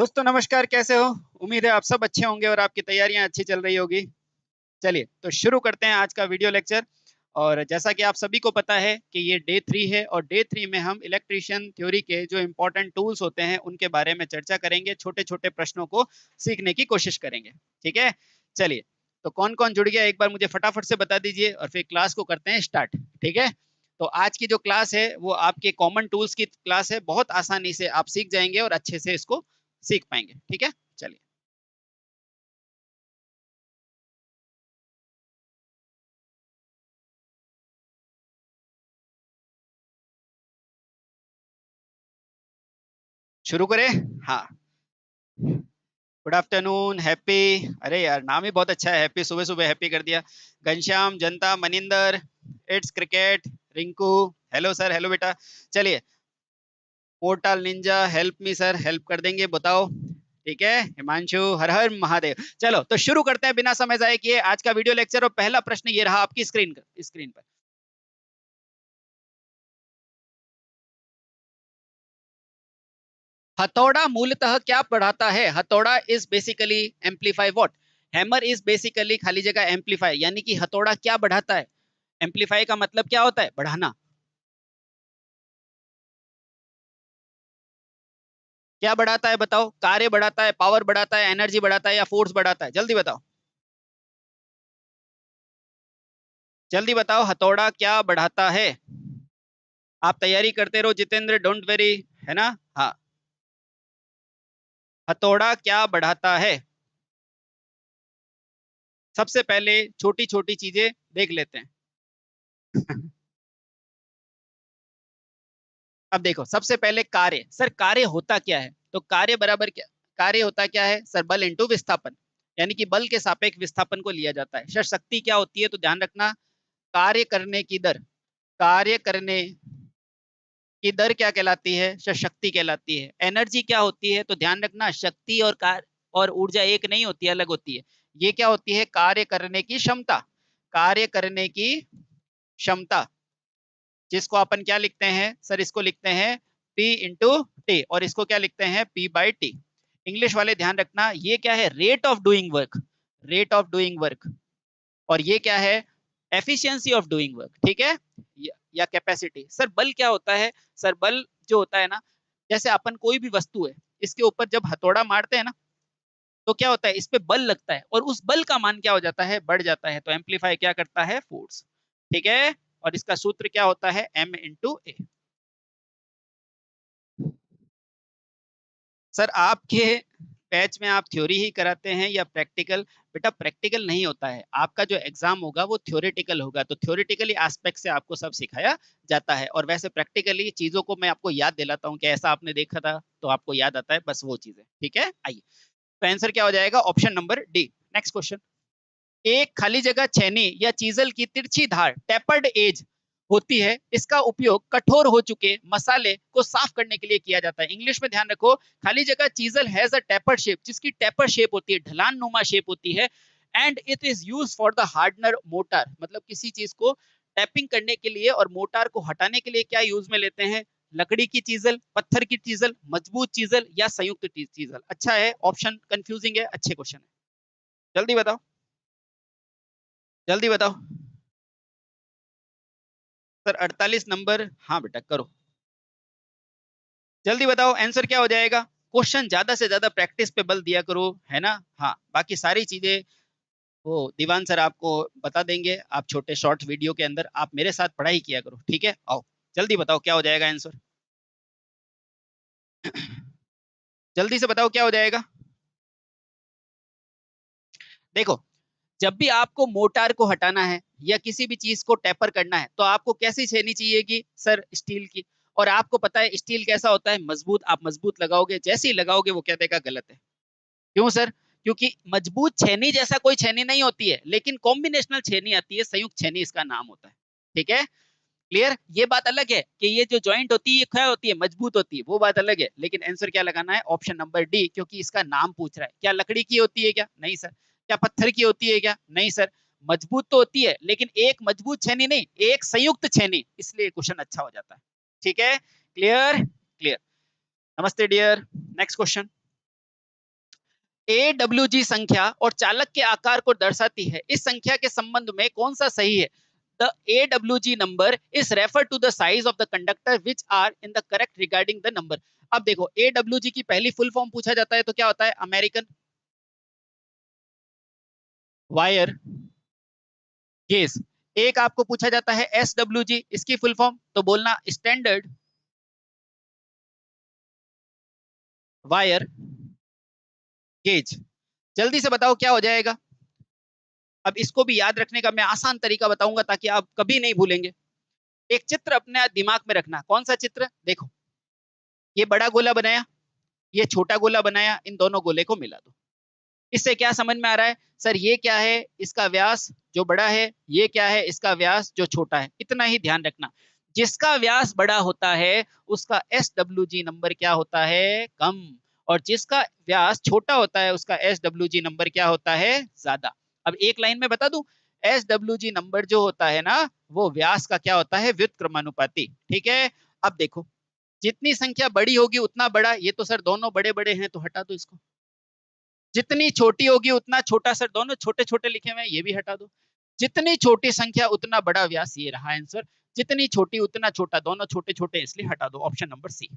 दोस्तों नमस्कार, कैसे हो? उम्मीद है आप सब अच्छे होंगे और आपकी तैयारियां अच्छी चल रही होगी। चलिए तो शुरू करते हैं आज का वीडियो लेक्चर। और जैसा कि आप सभी को पता है कि ये डे 3 है और डे 3 में हम इलेक्ट्रीशियन थ्योरी के जो इंपॉर्टेंट टूल्स होते हैं उनके बारे में चर्चा करेंगे, छोटे छोटे प्रश्नों को सीखने की कोशिश करेंगे। ठीक है, चलिए। तो कौन कौन जुड़ गया एक बार मुझे फटाफट से बता दीजिए और फिर क्लास को करते हैं स्टार्ट। ठीक है, तो आज की जो क्लास है वो आपके कॉमन टूल्स की क्लास है। बहुत आसानी से आप सीख जाएंगे और अच्छे से इसको सीख पाएंगे। ठीक है, चलिए शुरू करें। हाँ, गुड आफ्टरनून, हैप्पी। अरे यार, नाम ही बहुत अच्छा है, हैप्पी। सुबह सुबह हैप्पी कर दिया। घनश्याम, जनता, Maninder, it's cricket, Rinku, hello sir, hello बेटा। चलिए, portal Ninja, help me sir, help कर देंगे, बताओ। ठीक है, हिमांशु, हर हर महादेव। चलो तो शुरू करते हैं बिना समय जाए किए आज का वीडियो लेक्चर। और पहला प्रश्न ये रहा आपकी स्क्रीन पर। हथौड़ा मूलतः क्या बढ़ाता है? हथौड़ा is basically amplify what? Hammer is basically खाली जगह एम्पलीफाई, यानी कि हथौड़ा क्या बढ़ाता है? एम्पलीफाई का मतलब क्या होता है? बढ़ाना। क्या बढ़ाता है बताओ? कार्य बढ़ाता है, पावर बढ़ाता है, एनर्जी बढ़ाता है या फोर्स बढ़ाता है? जल्दी बताओ, जल्दी बताओ, हथौड़ा क्या बढ़ाता है? आप तैयारी करते रहो जितेंद्र, डोंट वेरी, है ना? हाँ, हथौड़ा क्या बढ़ाता है? सबसे पहले छोटी छोटी चीजें देख लेते हैं। अब देखो, सबसे पहले कार्य। सर कार्य होता क्या है? तो कार्य बराबर क्या? कार्य होता क्या है सर? बल इंटू विस्थापन, यानी कि बल के सापेक्ष विस्थापन को लिया जाता है। सर शक्ति क्या होती है? तो ध्यान रखना, कार्य करने की दर। कार्य करने की दर क्या कहलाती है सर? शक्ति कहलाती है। एनर्जी क्या होती है? तो ध्यान रखना, शक्ति और कार्य और ऊर्जा एक नहीं होती, अलग होती है। ये क्या होती है? कार्य करने की क्षमता। कार्य करने की क्षमता, जिसको अपन क्या लिखते हैं सर? इसको लिखते हैं P इंटू टी, और इसको क्या लिखते हैं? P by T. इंग्लिश वाले ध्यान रखना, ये क्या है? Rate of doing work. Rate of doing work. और ये क्या है? Efficiency of doing work. ठीक है, या कैपेसिटी। सर बल क्या होता है? सर बल जो होता है ना, जैसे अपन कोई भी वस्तु है, इसके ऊपर जब हथौड़ा मारते हैं ना, तो क्या होता है? इस पे बल लगता है और उस बल का मान क्या हो जाता है? बढ़ जाता है। तो एम्पलीफाई क्या करता है? फोर्स। ठीक है, और इसका सूत्र क्या होता है? M इंटू ए। सर आपके बैच में आप थ्योरी ही कराते हैं या प्रैक्टिकल? बेटा प्रैक्टिकल नहीं होता है, आपका जो एग्जाम होगा वो थ्योरेटिकल होगा। तो थ्योरेटिकली एस्पेक्ट से आपको सब सिखाया जाता है, और वैसे प्रैक्टिकली चीजों को मैं आपको याद दिलाता हूँ कि ऐसा आपने देखा था तो आपको याद आता है, बस वो चीजें। ठीक है, आइए। तो आंसर क्या हो जाएगा? Option number D. Next question. एक खाली जगह छेनी या चीजल की तिरछी धार टेपर्ड एज होती है। इसका उपयोग कठोर हो चुके मसाले को साफ करने के लिए किया जाता है। इंग्लिश में ध्यान रखो, खाली जगह chisel has a tapered shape, जिसकी टेपर्ड शेप होती है, ढलान नुमा शेप होती है। And it is use for the hardener motor, मतलब किसी चीज को टैपिंग करने के लिए और मोटार को हटाने के लिए क्या यूज में लेते हैं? लकड़ी की चीजल, पत्थर की चीजल, मजबूत चीजल या संयुक्त चीजल? अच्छा है, ऑप्शन कंफ्यूजिंग है, अच्छे क्वेश्चन है। जल्दी बताओ, जल्दी बताओ। सर 48 नंबर, हाँ बेटा करो, जल्दी बताओ आंसर क्या हो जाएगा? क्वेश्चन ज्यादा से ज्यादा प्रैक्टिस पे बल दिया करो, है ना? हाँ, बाकी सारी चीजें वो दीवान सर आपको बता देंगे। आप छोटे शॉर्ट वीडियो के अंदर आप मेरे साथ पढ़ाई किया करो। ठीक है, आओ जल्दी बताओ क्या हो जाएगा आंसर। जल्दी से बताओ क्या हो जाएगा। देखो, जब भी आपको मोटार को हटाना है या किसी भी चीज को टेपर करना है तो आपको कैसी छेनी चाहिएगी सर? स्टील की। और आपको पता है स्टील कैसा होता है? मजबूत। आप मजबूत लगाओगे, जैसे ही लगाओगे वो क्या देगा? गलत है। क्यों सर? क्योंकि मजबूत छेनी जैसा कोई छेनी नहीं होती है, लेकिन कॉम्बिनेशनल छेनी आती है, संयुक्त छेनी इसका नाम होता है। ठीक है, क्लियर? ये बात अलग है कि ये जो जॉइंट होती है ये क्या होती है? मजबूत होती है, वो बात अलग है। लेकिन आंसर क्या लगाना है? ऑप्शन नंबर डी, क्योंकि इसका नाम पूछ रहा है। क्या लकड़ी की होती है क्या? नहीं सर। क्या पत्थर की होती है क्या? नहीं सर। मजबूत तो होती है, लेकिन एक मजबूत छेनी नहीं, एक संयुक्त छेनी, इसलिए क्वेश्चन अच्छा हो जाता है। ठीक है, क्लियर? क्लियर। नमस्ते डियर। Next question. AWG संख्या और चालक के आकार को दर्शाती है, इस संख्या के संबंध में कौन सा सही है? The AWG number is referred to the size of the conductor which are in the correct regarding the number. अब देखो AWG की पहली फुल फॉर्म पूछा जाता है तो क्या होता है? American wire gauge. एक आपको पूछा जाता है SWG, इसकी फुल फॉर्म तो बोलना स्टैंडर्ड वायर गेज। जल्दी से बताओ क्या हो जाएगा? अब इसको भी याद रखने का मैं आसान तरीका बताऊंगा ताकि आप कभी नहीं भूलेंगे। एक चित्र अपने दिमाग में रखना। कौन सा चित्र? देखो, ये बड़ा गोला बनाया, ये छोटा गोला बनाया, इन दोनों गोले को मिला दो। इससे क्या समझ में आ रहा है? सर ये क्या है? इसका व्यास जो बड़ा है, ये क्या है? इसका व्यास जो छोटा है। इतना ही ध्यान रखना, जिसका व्यास बड़ा होता है उसका SWG नंबर क्या होता है? कम। और जिसका व्यास छोटा होता है उसका SWG नंबर क्या होता है? ज्यादा। अब एक लाइन में बता दूं, SWG नंबर जो होता है ना, वो व्यास का क्या होता है? व्युत्क्रमानुपाती। ठीक है। अब देखो, जितनी संख्या बड़ी होगी उतना बड़ा, ये तो सर दोनों बड़े बड़े हैं तो हटा दो इसको। जितनी छोटी होगी उतना छोटा, सर दोनों छोटे छोटे लिखे हुए हैं, ये भी हटा दो। जितनी छोटी संख्या उतना बड़ा व्यास, ये रहा आंसर। जितनी छोटी उतना छोटा, दोनों छोटे छोटे इसलिए हटा दो, ऑप्शन नंबर सी।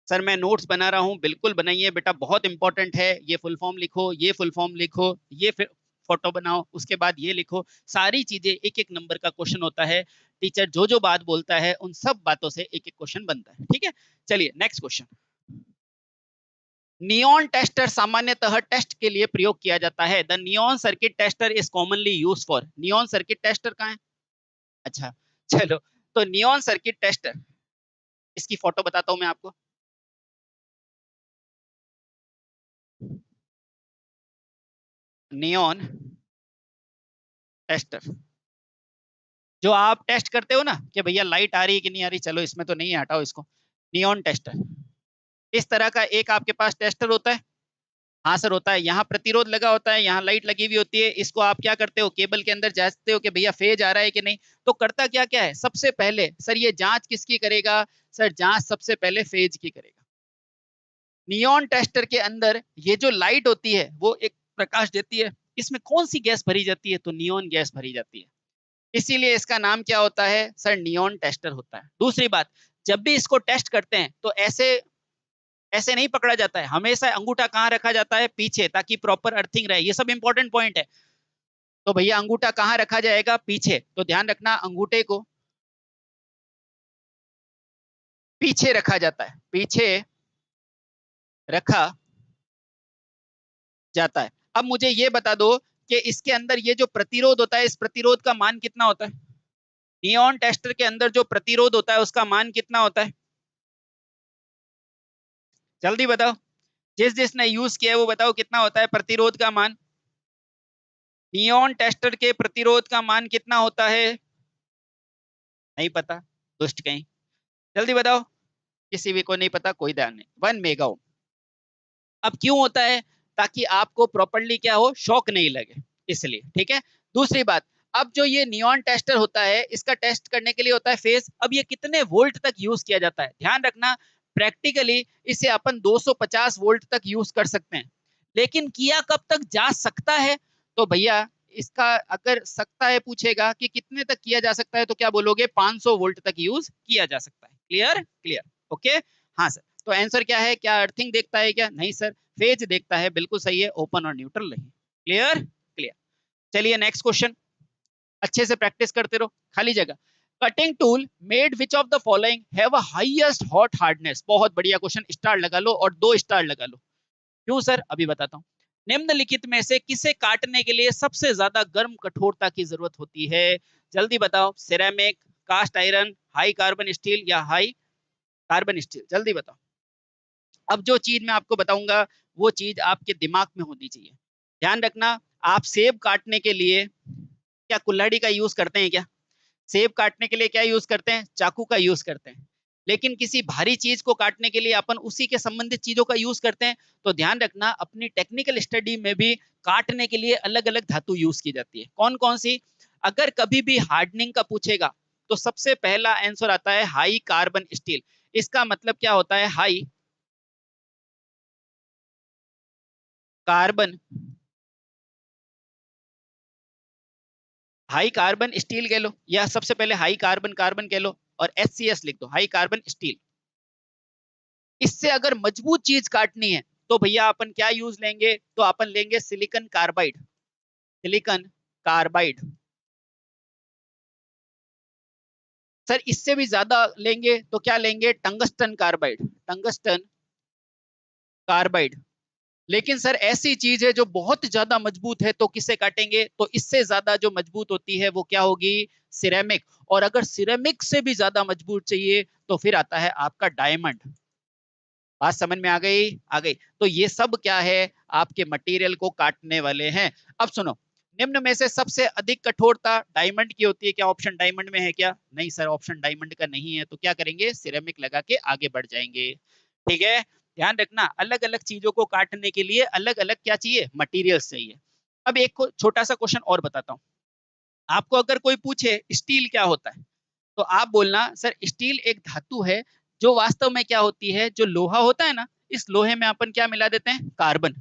सर मैं नोट्स बना रहा हूँ, बिल्कुल बनाइए बेटा, बहुत इंपॉर्टेंट है। ये फुल फॉर्म लिखो, ये फुल फॉर्म लिखो, ये फिर फोटो बनाओ, उसके बाद ये लिखो। सारी चीजें एक एक नंबर का क्वेश्चन होता है। टीचर जो जो बात बोलता है उन सब बातों से एक एक क्वेश्चन बनता है। ठीक है, चलिए नेक्स्ट क्वेश्चन। नियॉन टेस्टर सामान्यतः टेस्ट के लिए प्रयोग किया जाता है। The neon circuit tester is commonly use for. Neon circuit tester कहाँ है? अच्छा, चलो, तो नियॉन सर्किट टेस्टर, इसकी फोटो बताता हूं मैं आपको। नियॉन टेस्टर, जो आप टेस्ट करते हो ना कि भैया लाइट आ रही है कि नहीं आ रही, चलो इसमें तो नहीं है, हटाओ इसको। नियॉन टेस्टर, इस तरह का एक आपके पास टेस्टर होता है। हाँ सर होता है। यहाँ प्रतिरोध लगा होता है, यहाँ लाइट लगी हुई होती है। इसको आप क्या करते हो? केबल के अंदर जांचते हो कि भैया फेज आ रहा है कि नहीं। तो करता क्या क्या है? सबसे पहले सर ये जांच किसकी करेगा? सर जांच सबसे पहले फेज की करेगा। नियॉन टेस्टर के अंदर ये जो लाइट होती है वो एक प्रकाश देती है। इसमें कौन सी गैस भरी जाती है? तो नियॉन गैस भरी जाती है। इसीलिए इसका नाम क्या होता है? सर नियॉन टेस्टर होता है। दूसरी बात, जब भी इसको टेस्ट करते हैं तो ऐसे ऐसे नहीं पकड़ा जाता है, हमेशा अंगूठा कहाँ रखा जाता है? पीछे, ताकि प्रॉपर अर्थिंग रहे। ये सब इंपॉर्टेंट पॉइंट है। तो भैया अंगूठा कहाँ रखा जाएगा? पीछे। तो ध्यान रखना, अंगूठे को पीछे रखा जाता है, पीछे रखा जाता है। अब मुझे ये बता दो कि इसके अंदर ये जो प्रतिरोध होता है, इस प्रतिरोध का मान कितना होता है? नियॉन टेस्टर के अंदर जो प्रतिरोध होता है उसका मान कितना होता है? जल्दी बताओ, जिस जिसने यूज किया है वो बताओ कितना होता है प्रतिरोध का मान? नियॉन टेस्टर के प्रतिरोध का मान कितना होता है? नहीं पता? दुष्ट कहीं, जल्दी बताओ। किसी भी को नहीं पता, कोई ध्यान नहीं। 1 मेगा ओम। अब क्यों होता है? ताकि आपको प्रॉपरली क्या हो, शॉक नहीं लगे, इसलिए। ठीक है। दूसरी बात, अब जो ये नियॉन टेस्टर होता है, इसका टेस्ट करने के लिए होता है फेज। अब ये कितने वोल्ट तक यूज किया जाता है? ध्यान रखना, प्रैक्टिकली इसे अपन 250 वोल्ट तक यूज कर सकते हैं। लेकिन किया कब तक जा सकता है? तो भैया इसका अगर सकता है पूछेगा कि कितने तक किया जा सकता है, तो क्या बोलोगे? 500 वोल्ट तक यूज किया जा सकता है। क्लियर? Clear, okay. हाँ सर, तो आंसर क्या है? क्या अर्थिंग देखता है क्या? नहीं सर, फेज देखता है। बिल्कुल सही है, ओपन और न्यूट्रल नहीं। क्लियर? क्लियर। चलिए नेक्स्ट क्वेश्चन, अच्छे से प्रैक्टिस करते रहो, खाली जगह। Cutting tool made which of the following have a highest hot hardness. बहुत बढ़िया क्वेश्चन, स्टार लगा लो और 2 स्टार लगा लो। क्यों सर? अभी बताता हूँ। निम्नलिखित में से किसे काटने के लिए सबसे ज्यादा गर्म कठोरता की जरूरत होती है? जल्दी बताओ। Ceramic, cast iron, high carbon steel या हाई कार्बन स्टील? जल्दी बताओ। अब जो चीज मैं आपको बताऊंगा वो चीज आपके दिमाग में होनी चाहिए। ध्यान रखना, आप सेब काटने के लिए क्या कुल्हाड़ी का यूज करते हैं क्या? सेब काटने के लिए क्या यूज करते हैं? चाकू का यूज करते हैं। लेकिन किसी भारी चीज को काटने के लिए अपन उसी के संबंधित चीजों का यूज करते हैं। तो ध्यान रखना, अपनी टेक्निकल स्टडी में भी काटने के लिए अलग अलग धातु यूज की जाती है। कौन कौन सी? अगर कभी भी हार्डनिंग का पूछेगा तो सबसे पहला आंसर आता है हाई कार्बन स्टील। इसका मतलब क्या होता है? High carbon, high carbon steel कह लो, या सबसे पहले हाई कार्बन कार्बन कह लो और HCS लिख दो, हाई कार्बन स्टील। इससे अगर मजबूत चीज काटनी है तो भैया अपन क्या यूज लेंगे, तो अपन लेंगे silicon carbide, silicon carbide. Sir इससे भी ज्यादा लेंगे तो क्या लेंगे, टंगस्टन कार्बाइड, टंगस्टन कार्बाइड। लेकिन सर ऐसी चीज है जो बहुत ज्यादा मजबूत है तो किसे काटेंगे, तो इससे ज्यादा जो मजबूत होती है वो क्या होगी, सिरेमिक। और अगर सिरेमिक से भी ज्यादा मजबूत चाहिए तो फिर आता है आपका डायमंड। बात समझ में आ गई, आ गई। तो ये सब क्या है, आपके मटेरियल को काटने वाले हैं। अब सुनो, निम्न में से सबसे अधिक कठोरता डायमंड की होती है, क्या ऑप्शन डायमंड में है क्या, नहीं सर ऑप्शन डायमंड का नहीं है, तो क्या करेंगे, सिरेमिक लगा के आगे बढ़ जाएंगे। ठीक है, ध्यान रखना अलग अलग चीजों को काटने के लिए अलग अलग क्या चाहिए, मटीरियल्स चाहिए। अब एक को छोटा सा क्वेश्चन और बताता हूँ आपको, अगर कोई पूछे स्टील क्या होता है तो आप बोलना सर स्टील एक धातु है जो वास्तव में क्या होती है, जो लोहा होता है ना, इस लोहे में अपन क्या मिला देते हैं, कार्बन।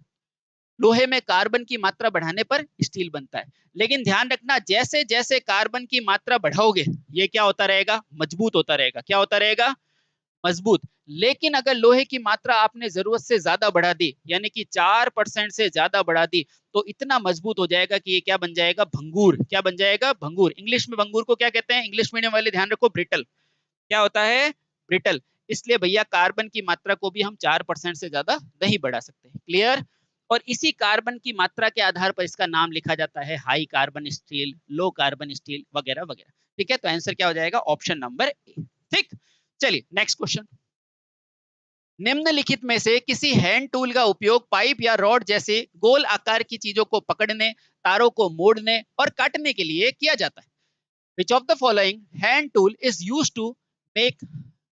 लोहे में कार्बन की मात्रा बढ़ाने पर स्टील बनता है। लेकिन ध्यान रखना जैसे जैसे कार्बन की मात्रा बढ़ाओगे ये क्या होता रहेगा, मजबूत होता रहेगा, क्या होता रहेगा, मजबूत। लेकिन अगर लोहे की मात्रा आपने जरूरत से ज्यादा बढ़ा दी, यानी कि 4% से ज्यादा बढ़ा दी, तो इतना मजबूत हो जाएगा कि ये क्या बन जाएगा, भंगूर। क्या बन जाएगा, भंगूर। इंग्लिश में भंगूर को क्या कहते हैं, इंग्लिश मीडियम वाले ध्यान रखो, ब्रिटल। क्या होता है, ब्रिटल। इसलिए भैया कार्बन की मात्रा को भी हम 4% से ज्यादा नहीं बढ़ा सकते, क्लियर। और इसी कार्बन की मात्रा के आधार पर इसका नाम लिखा जाता है high carbon steel, low carbon steel वगैरह वगैरह। ठीक है, तो आंसर क्या हो जाएगा, ऑप्शन नंबर ए। ठीक, चलिए नेक्स्ट क्वेश्चन। निम्नलिखित में से किसी हैंड टूल का उपयोग पाइप या रॉड जैसे गोल आकार की चीजों को पकड़ने, तारों को मोड़ने और काटने के लिए किया जाता है। Which of the following hand tool is used to make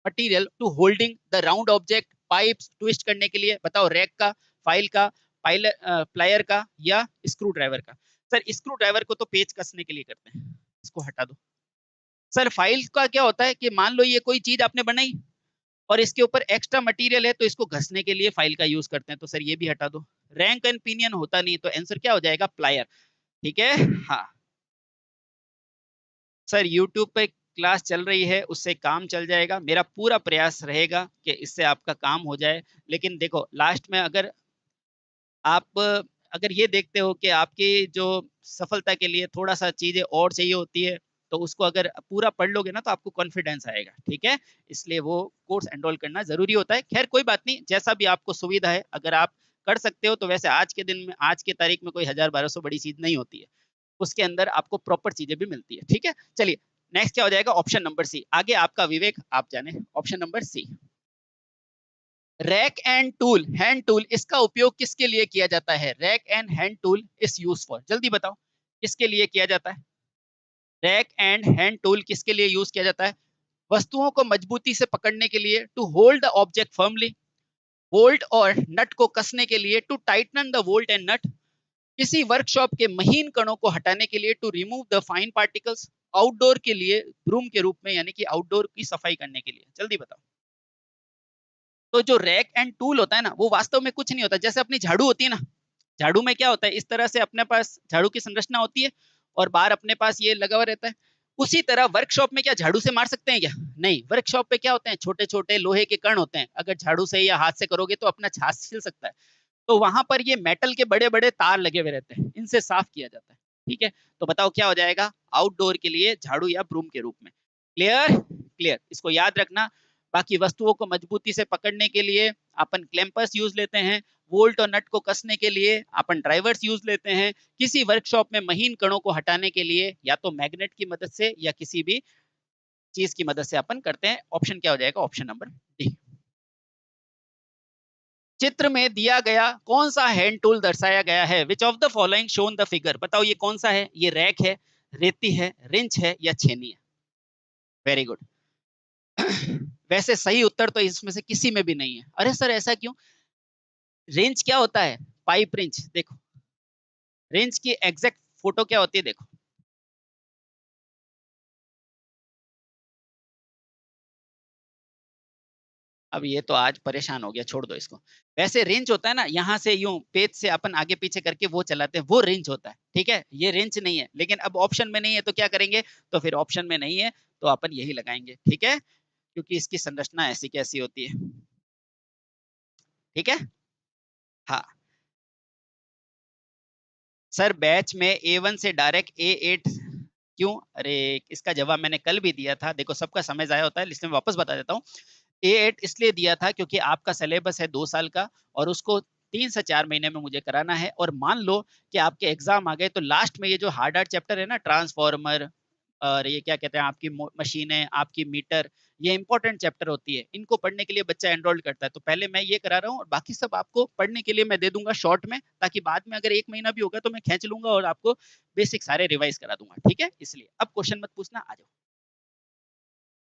material to holding the round object, pipes twist करने के लिए, बताओ, रैक का, फाइल का, प्लायर का या स्क्रू ड्राइवर का। सर स्क्रू ड्राइवर को तो पेच कसने के लिए करते हैं, इसको हटा दो। सर फाइल का क्या होता है कि मान लो ये कोई चीज आपने बनाई और इसके ऊपर एक्स्ट्रा मटेरियल है तो इसको घसने के लिए फाइल का यूज करते हैं, तो सर ये भी हटा दो। रैंक एंड पिनियन होता नहीं, तो आंसर क्या हो जाएगा, प्लायर। ठीक है, हाँ। सर यूट्यूब पे क्लास चल रही है, उससे काम चल जाएगा, मेरा पूरा प्रयास रहेगा कि इससे आपका काम हो जाए। लेकिन देखो लास्ट में अगर आप अगर ये देखते हो कि आपकी जो सफलता के लिए थोड़ा सा चीजें और चाहिए होती है, तो उसको अगर पूरा पढ़ लोगे ना तो आपको कॉन्फिडेंस आएगा। ठीक है, इसलिए वो कोर्स एनरोल करना जरूरी होता है। खैर कोई बात नहीं, जैसा भी आपको सुविधा है, अगर आप कर सकते हो तो वैसे आज के दिन में, आज के तारीख में कोई 1000-1200 बड़ी चीज नहीं होती है, उसके अंदर आपको प्रॉपर चीजें भी मिलती है। ठीक है, चलिए नेक्स्ट क्या हो जाएगा, ऑप्शन नंबर सी। आगे आपका विवेक, आप जाने, option number C. Rack and tool, hand tool, इसका उपयोग किसके लिए किया जाता है, rack and hand tool is use for, जल्दी बताओ किसके लिए किया जाता है। रैक एंड हैंड टूल किसके लिए यूज किया जाता है, वस्तुओं को मजबूती से पकड़ने के लिए, to hold the object firmly, bolt और नट को कसने के लिए, to tighten the bolt and nut, किसी वर्कशॉप के महीन कणों को हटाने के लिए, to remove the fine particles, outdoor के लिए ब्रूम के रूप में, यानी कि आउटडोर की सफाई करने के लिए, जल्दी बताओ। तो जो रैक एंड टूल होता है ना, वो वास्तव में कुछ नहीं होता, जैसे अपनी झाड़ू होती है ना, झाड़ू में क्या होता है, इस तरह से अपने पास झाड़ू की संरचना होती है और बाहर अपने पास ये लगा हुआ रहता है। उसी तरह वर्कशॉप में क्या झाड़ू से मार सकते हैं क्या, नहीं। वर्कशॉप पे क्या होते हैं, छोटे छोटे लोहे के कण होते हैं, अगर झाड़ू से या हाथ से करोगे तो अपना छाछ छिल सकता है। तो वहां पर ये मेटल के बड़े बड़े तार लगे हुए रहते हैं, इनसे साफ किया जाता है। ठीक है, तो बताओ क्या हो जाएगा, आउटडोर के लिए झाड़ू या ब्रूम के रूप में। क्लियर, क्लियर, इसको याद रखना। बाकी वस्तुओं को मजबूती से पकड़ने के लिए अपन क्लैंपर्स यूज लेते हैं, बोल्ट और नट को कसने के लिए अपन ड्राइवर्स यूज लेते हैं, किसी वर्कशॉप में महीन कणों को हटाने के लिए या तो मैग्नेट की मदद से या किसी भी चीज की मदद से अपन करते हैं। ऑप्शन क्या हो जाएगा, ऑप्शन नंबर डी। चित्र में दिया गया कौन सा हैंड टूल दर्शाया गया है, which of the following shown the figure, बताओ ये कौन सा है, ये रैक है, रेती है, रिंच है या छेनी है। Very good. वैसे सही उत्तर तो इसमें से किसी में भी नहीं है। अरे सर ऐसा क्यों, रेंज क्या होता है, पाइप रेंच। देखो रेंज की एग्जैक्ट फोटो क्या होती है, देखो अब ये तो आज परेशान हो गया, छोड़ दो इसको। वैसे रेंज होता है ना, यहाँ से यूं पेज से अपन आगे पीछे करके वो चलाते हैं, वो रेंज होता है, ठीक है, ये रेंज नहीं है। लेकिन अब ऑप्शन में नहीं है तो क्या करेंगे, तो फिर ऑप्शन में नहीं है तो अपन यही लगाएंगे, ठीक है, क्योंकि इसकी संरचना ऐसी कैसी होती है, ठीक है। हाँ सर, बैच में A1 से डायरेक्ट A8 क्यों? अरे इसका जवाब मैंने कल भी दिया था, देखो सबका समय जाया होता है इसलिए मैं वापस बता देता हूँ। A8 इसलिए दिया था क्योंकि आपका सिलेबस है 2 साल का और उसको 3 से 4 महीने में मुझे कराना है। और मान लो कि आपके एग्जाम आ गए तो लास्ट में ये जो हार्ड हार्ड चैप्टर है ना, ट्रांसफॉर्मर और ये क्या कहते हैं आपकी मशीनें, आपकी मीटर, ये इंपॉर्टेंट चैप्टर होती है, इनको पढ़ने के लिए बच्चा एनरोल्ड करता है। तो पहले मैं ये करा रहा हूँ और बाकी सब आपको पढ़ने के लिए मैं दे दूंगा शॉर्ट में, ताकि बाद में अगर 1 महीना भी होगा तो मैं खींच लूंगा और आपको बेसिक सारे रिवाइज करा दूंगा, ठीक है। इसलिए अब क्वेश्चन मत पूछना, आ जाओ।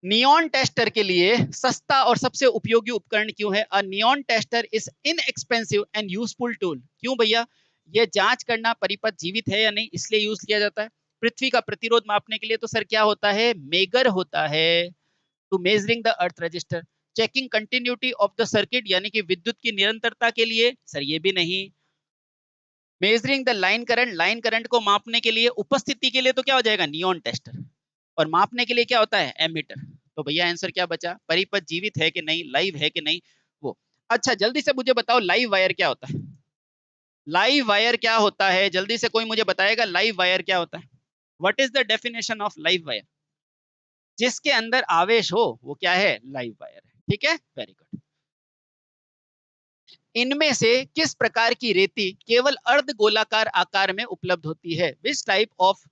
नियॉन टेस्टर के लिए सस्ता और सबसे उपयोगी उपकरण क्यों है? A neon tester is inexpensive and useful tool. क्यों भैया? ये जांच करना परिपथ जीवित है या नहीं इसलिए यूज किया जाता है। पृथ्वी का प्रतिरोध मापने के लिए तो सर क्या होता है, मेगर होता है, to measuring the earth register. Checking continuity of the circuit यानी कि विद्युत की निरंतरता के लिए, सर ये भी नहीं। मेजरिंग द लाइन करंट को मापने के लिए, उपस्थिति के लिए तो क्या हो जाएगा, नियॉन टेस्टर। और मापने के लिए क्या होता है, एमीटर। तो भैया आंसर क्या बचा, परिपथ जीवित है कि नहीं, लाइव है कि नहीं वो। अच्छा जल्दी से मुझे बताओ लाइव वायर क्या होता है, लाइव वायर क्या होता है, जल्दी से कोई मुझे बताएगा लाइव वायर क्या होता है। What is the definition of live wire? जिसके अंदर आवेश हो वो क्या है, लाइव वायर है, ठीक है, वेरी गुड। इनमें से किस प्रकार की रेती केवल अर्ध गोलाकार आकार में उपलब्ध होती है? Which type of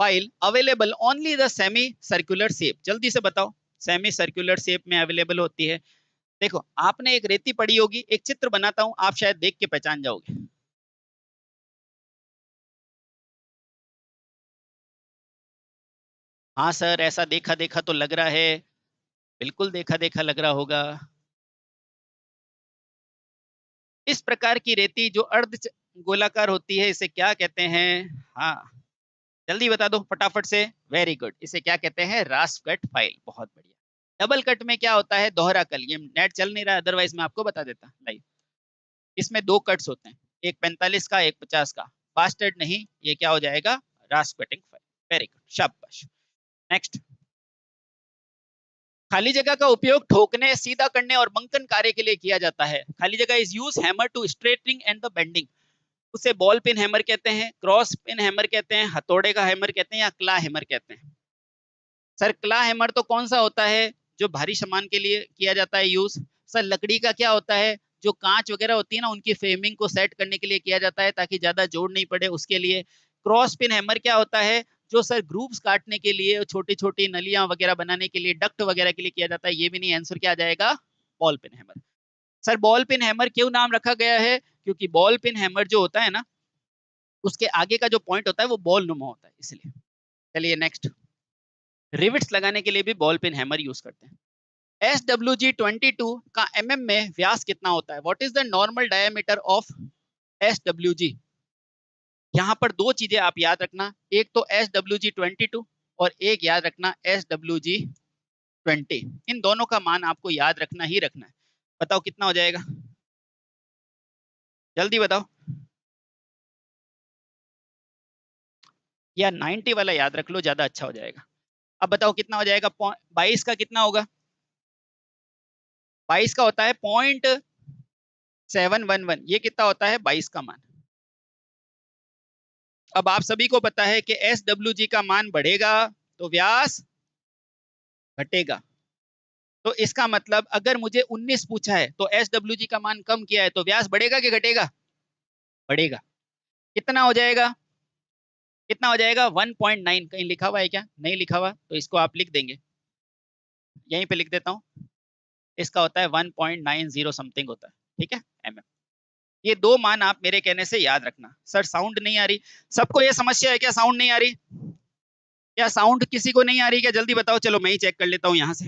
file available only the semi circular shape? जल्दी से बताओ, सेमी सर्कुलर शेप में अवेलेबल होती है। देखो आपने एक रेती पड़ी होगी, एक चित्र बनाता हूं, आप शायद देख के पहचान जाओगे। हाँ सर, ऐसा देखा देखा तो लग रहा है, बिल्कुल देखा देखा लग रहा होगा। इस प्रकार की रेती जो गोलाकार होती है इसे क्या कहते हैं? हाँ जल्दी बता दो फटाफट से। वेरी गुड, इसे क्या कहते हैं, रास्प कट फाइल, बहुत बढ़िया। डबल कट में क्या होता है, दोहरा कल। ये नेट चल नहीं रहा, अदरवाइज मैं आपको बता देता लाइव। इसमें 2 कट्स होते हैं, एक 45 का, एक 50 का। फास्टेड नहीं, ये क्या हो जाएगा, रास्प कटिंग फाइल। वेरी गुड, शाबाश। नेक्स्ट। खाली जगह का उपयोग ठोकने, सीधा करने और बंकन कार्य के लिए किया जाता है। खाली जगह is use hammer to straightening and the bending. उसे बॉल पिन हैमर कहते हैं, क्रॉस पिन हैमर कहते हैं, हथौड़े का हैमर कहते हैं, या क्ला हैमर कहते हैं? सर क्ला हैमर तो कौन सा होता है, जो भारी सामान के लिए किया जाता है यूज। सर लकड़ी का क्या होता है, जो कांच वगैरह होती है ना उनकी फ्रेमिंग को सेट करने के लिए किया जाता है ताकि ज्यादा जोड़ नहीं पड़े उसके लिए। क्रॉस पिन हैमर क्या होता है, जो सर ग्रूव्स काटने के लिए, छोटी छोटी नलियां वगैरह बनाने के लिए, डक्ट वगैरह के लिए किया जाता है। ये भी नहीं, आंसर क्या आ जाएगा, ball pin hammer. Sir ball pin hammer क्यों नाम रखा गया है, क्योंकि बॉल पिन हैमर जो होता है ना, उसके आगे का जो पॉइंट होता है वो बॉल नुमा होता है, इसलिए। चलिए नेक्स्ट। रिविट्स लगाने के लिए भी बॉल पिन हैमर यूज करते हैं। SWG-22 का में व्यास कितना होता है? What is the normal diameter of SWG? यहाँ पर 2 चीजें आप याद रखना, एक तो SWG-22 और एक याद रखना SWG-20। इन दोनों का मान आपको याद रखना ही रखना है। बताओ कितना हो जाएगा, जल्दी बताओ। या 90 वाला याद रख लो, ज्यादा अच्छा हो जाएगा। अब बताओ कितना हो जाएगा, 22 का कितना होगा? 22 का होता है 0.711, ये कितना होता है, 22 का मान। अब आप सभी को पता है कि SWG का मान बढ़ेगा तो व्यास घटेगा। तो इसका मतलब अगर मुझे 19 पूछा है तो SWG का मान कम किया है तो व्यास बढ़ेगा कि घटेगा? बढ़ेगा। कितना हो जाएगा, कितना हो जाएगा, 1.9। कहीं लिखा हुआ है क्या, नहीं लिखा हुआ तो इसको आप लिख देंगे, यहीं पे लिख देता हूँ। इसका होता है 1.90 समथिंग होता है, ठीक है, mm। ये 2 मान आप मेरे कहने से याद रखना। सर साउंड नहीं आ रही, सबको ये समस्या है क्या, साउंड नहीं आ रही? क्या साउंड किसी को नहीं आ रही क्या, जल्दी बताओ, चलो मैं ही चेक कर लेता हूँ यहाँ से।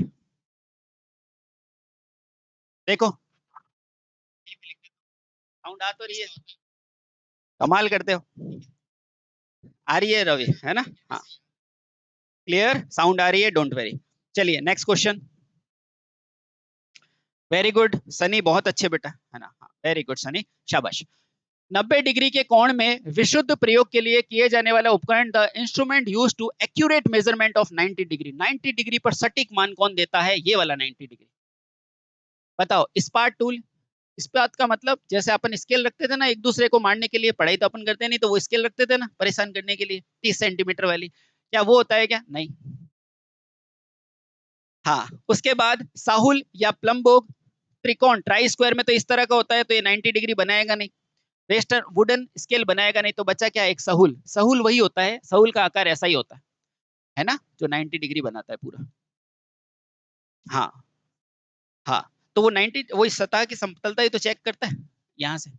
देखो साउंड आ तो रही है, कमाल करते हो। आ रही है रवि, है ना? हाँ क्लियर, साउंड आ रही है, डोंट वेरी। चलिए next question. Very good Sunny, बहुत अच्छे बेटा, है ना, वेरी गुड सनी, शाबाश। 90 डिग्री के कोण में विशुद्ध प्रयोग के लिए किए जाने वाला उपकरण, the instrument use to accurate measurement of 90 degree. 90 degree पर सटीक मान कौन देता है? ये वाला 90 डिग्री। बताओ। स्पार्ट टूल। इस्पात का मतलब जैसे अपन स्केल रखते थे ना एक दूसरे को मारने के लिए, पढ़ाई तो अपन करते नहीं, तो वो स्केल रखते थे ना परेशान करने के लिए, 30 सेंटीमीटर वाली, क्या वो होता है क्या? नहीं। हाँ, उसके बाद साहुल या प्लम्बोग, त्रिकोण ट्राई स्क्वायर में तो इस तरह का होता है, तो ये 90 डिग्री बनाएगा नहीं। वेस्टर्न वुडन स्केल बनाएगा नहीं, तो बचा क्या? एक सहूल। सहूल वही होता है, सहूल का आकार ऐसा ही होता है ना, जो 90 डिग्री बनाता है पूरा। हाँ हाँ, तो वो 90, वो इस सतह की समतलता ही तो चेक करता है यहाँ से।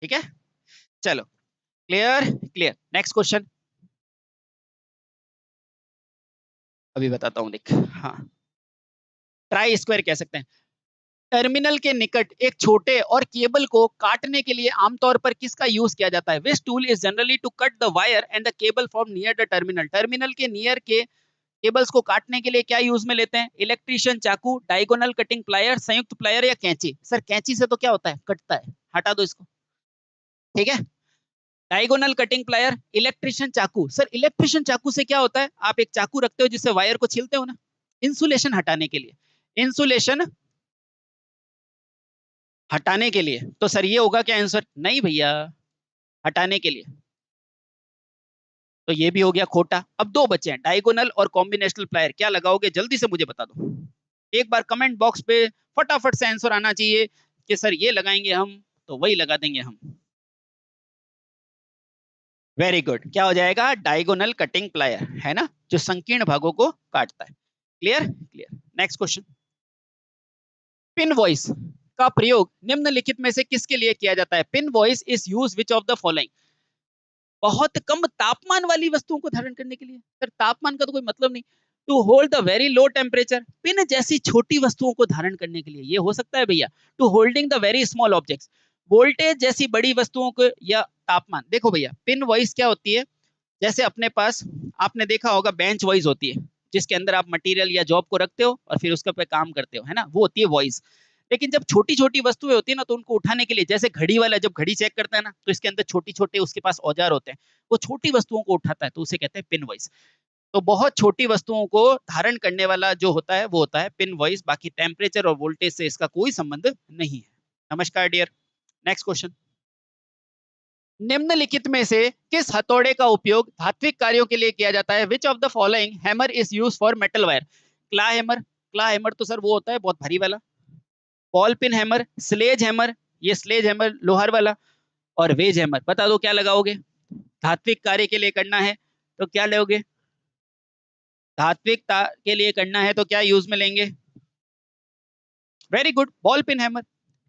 ठीक है, चलो, क्लियर क्लियर। नेक्स्ट क्वेश्चन अभी बताता हूँ, देख। हाँ, ट्राई स्क्वायर कह सकते हैं। टर्मिनल के निकट एक छोटे और केबल को काटने के लिए आमतौर पर किसका यूज किया जाता है? Which tool is generally to cut the wire and the cable from near the terminal. Terminal के नियर के केबल्स को काटने के लिए क्या यूज में लेते हैं? इलेक्ट्रीशियन चाकू, डायगोनल कटिंग प्लायर, संयुक्त प्लायर या कैंची? सर कैंची से तो क्या होता है? कटता है, हटा दो इसको। ठीक है, डायगोनल कटिंग प्लायर, इलेक्ट्रीशियन चाकू। सर इलेक्ट्रीशियन चाकू से क्या होता है? आप एक चाकू रखते हो जिससे वायर को छीलते हो ना, इंसुलेशन हटाने के लिए। इंसुलेशन हटाने के लिए, तो सर ये होगा क्या आंसर? नहीं भैया, हटाने के लिए। तो ये भी हो गया खोटा। अब दो बचे हैं, डायगोनल और कॉम्बिनेशनल प्लायर। क्या लगाओगे? जल्दी से मुझे बता दो, एक बार कमेंट बॉक्स पे फटाफट से आंसर आना चाहिए कि सर ये लगाएंगे हम, तो वही लगा देंगे हम। वेरी गुड, क्या हो जाएगा? डायगोनल कटिंग प्लायर, है ना, जो संकीर्ण भागों को काटता है। Clear clear. Next question. Pin voice का प्रयोग निम्नलिखित में से किसके लिए किया जाता है? Pin voice is use which of the following. बहुत कम तापमान वाली वस्तुओं को धारण करने के लिए। सर तापमान का तो कोई मतलब नहीं। To hold the very low temperature, pin जैसी छोटी वस्तुओं को धारण करने के लिए ये हो सकता है भैया। To holding the very small objects, voltage जैसी बड़ी वस्तुओं को, या तापमान। देखो भैया, पिन वॉइस क्या होती है? जैसे अपने पास, आपने देखा होगा बेंच वॉइस होती है, जिसके अंदर आप मटेरियल या जॉब को रखते हो और फिर उसके पे काम करते हो, है ना, वो होती है वॉइस। लेकिन जब छोटी छोटी वस्तुएं होती है ना, तो उनको उठाने के लिए, जैसे घड़ी वाला जब घड़ी चेक करता है ना, तो इसके अंदर छोटी छोटे उसके पास औजार होते हैं, वो छोटी वस्तुओं को उठाता है, तो उसे कहते हैं पिन वॉइस। तो बहुत छोटी वस्तुओं को धारण करने वाला जो होता है वो होता है पिन वॉइस। बाकी टेम्परेचर और वोल्टेज से इसका कोई संबंध नहीं है। नमस्कार डियर। Next question. निम्नलिखित में से किस हथौड़े का उपयोग धात्विक कार्यों के लिए किया जाता है? Which of the following hammer is use for metal wire? Claw hammer. Claw hammer तो सर वो होता है बहुत भारी वाला। Ball pin hammer, sledge hammer, ये स्लेज हैमर लोहार वाला, और वेज हैमर। बता दो क्या लगाओगे? धात्विक कार्य के लिए करना है तो क्या लोगे? धात्विक के लिए करना है तो क्या यूज में लेंगे? Very good, ball pin hammer.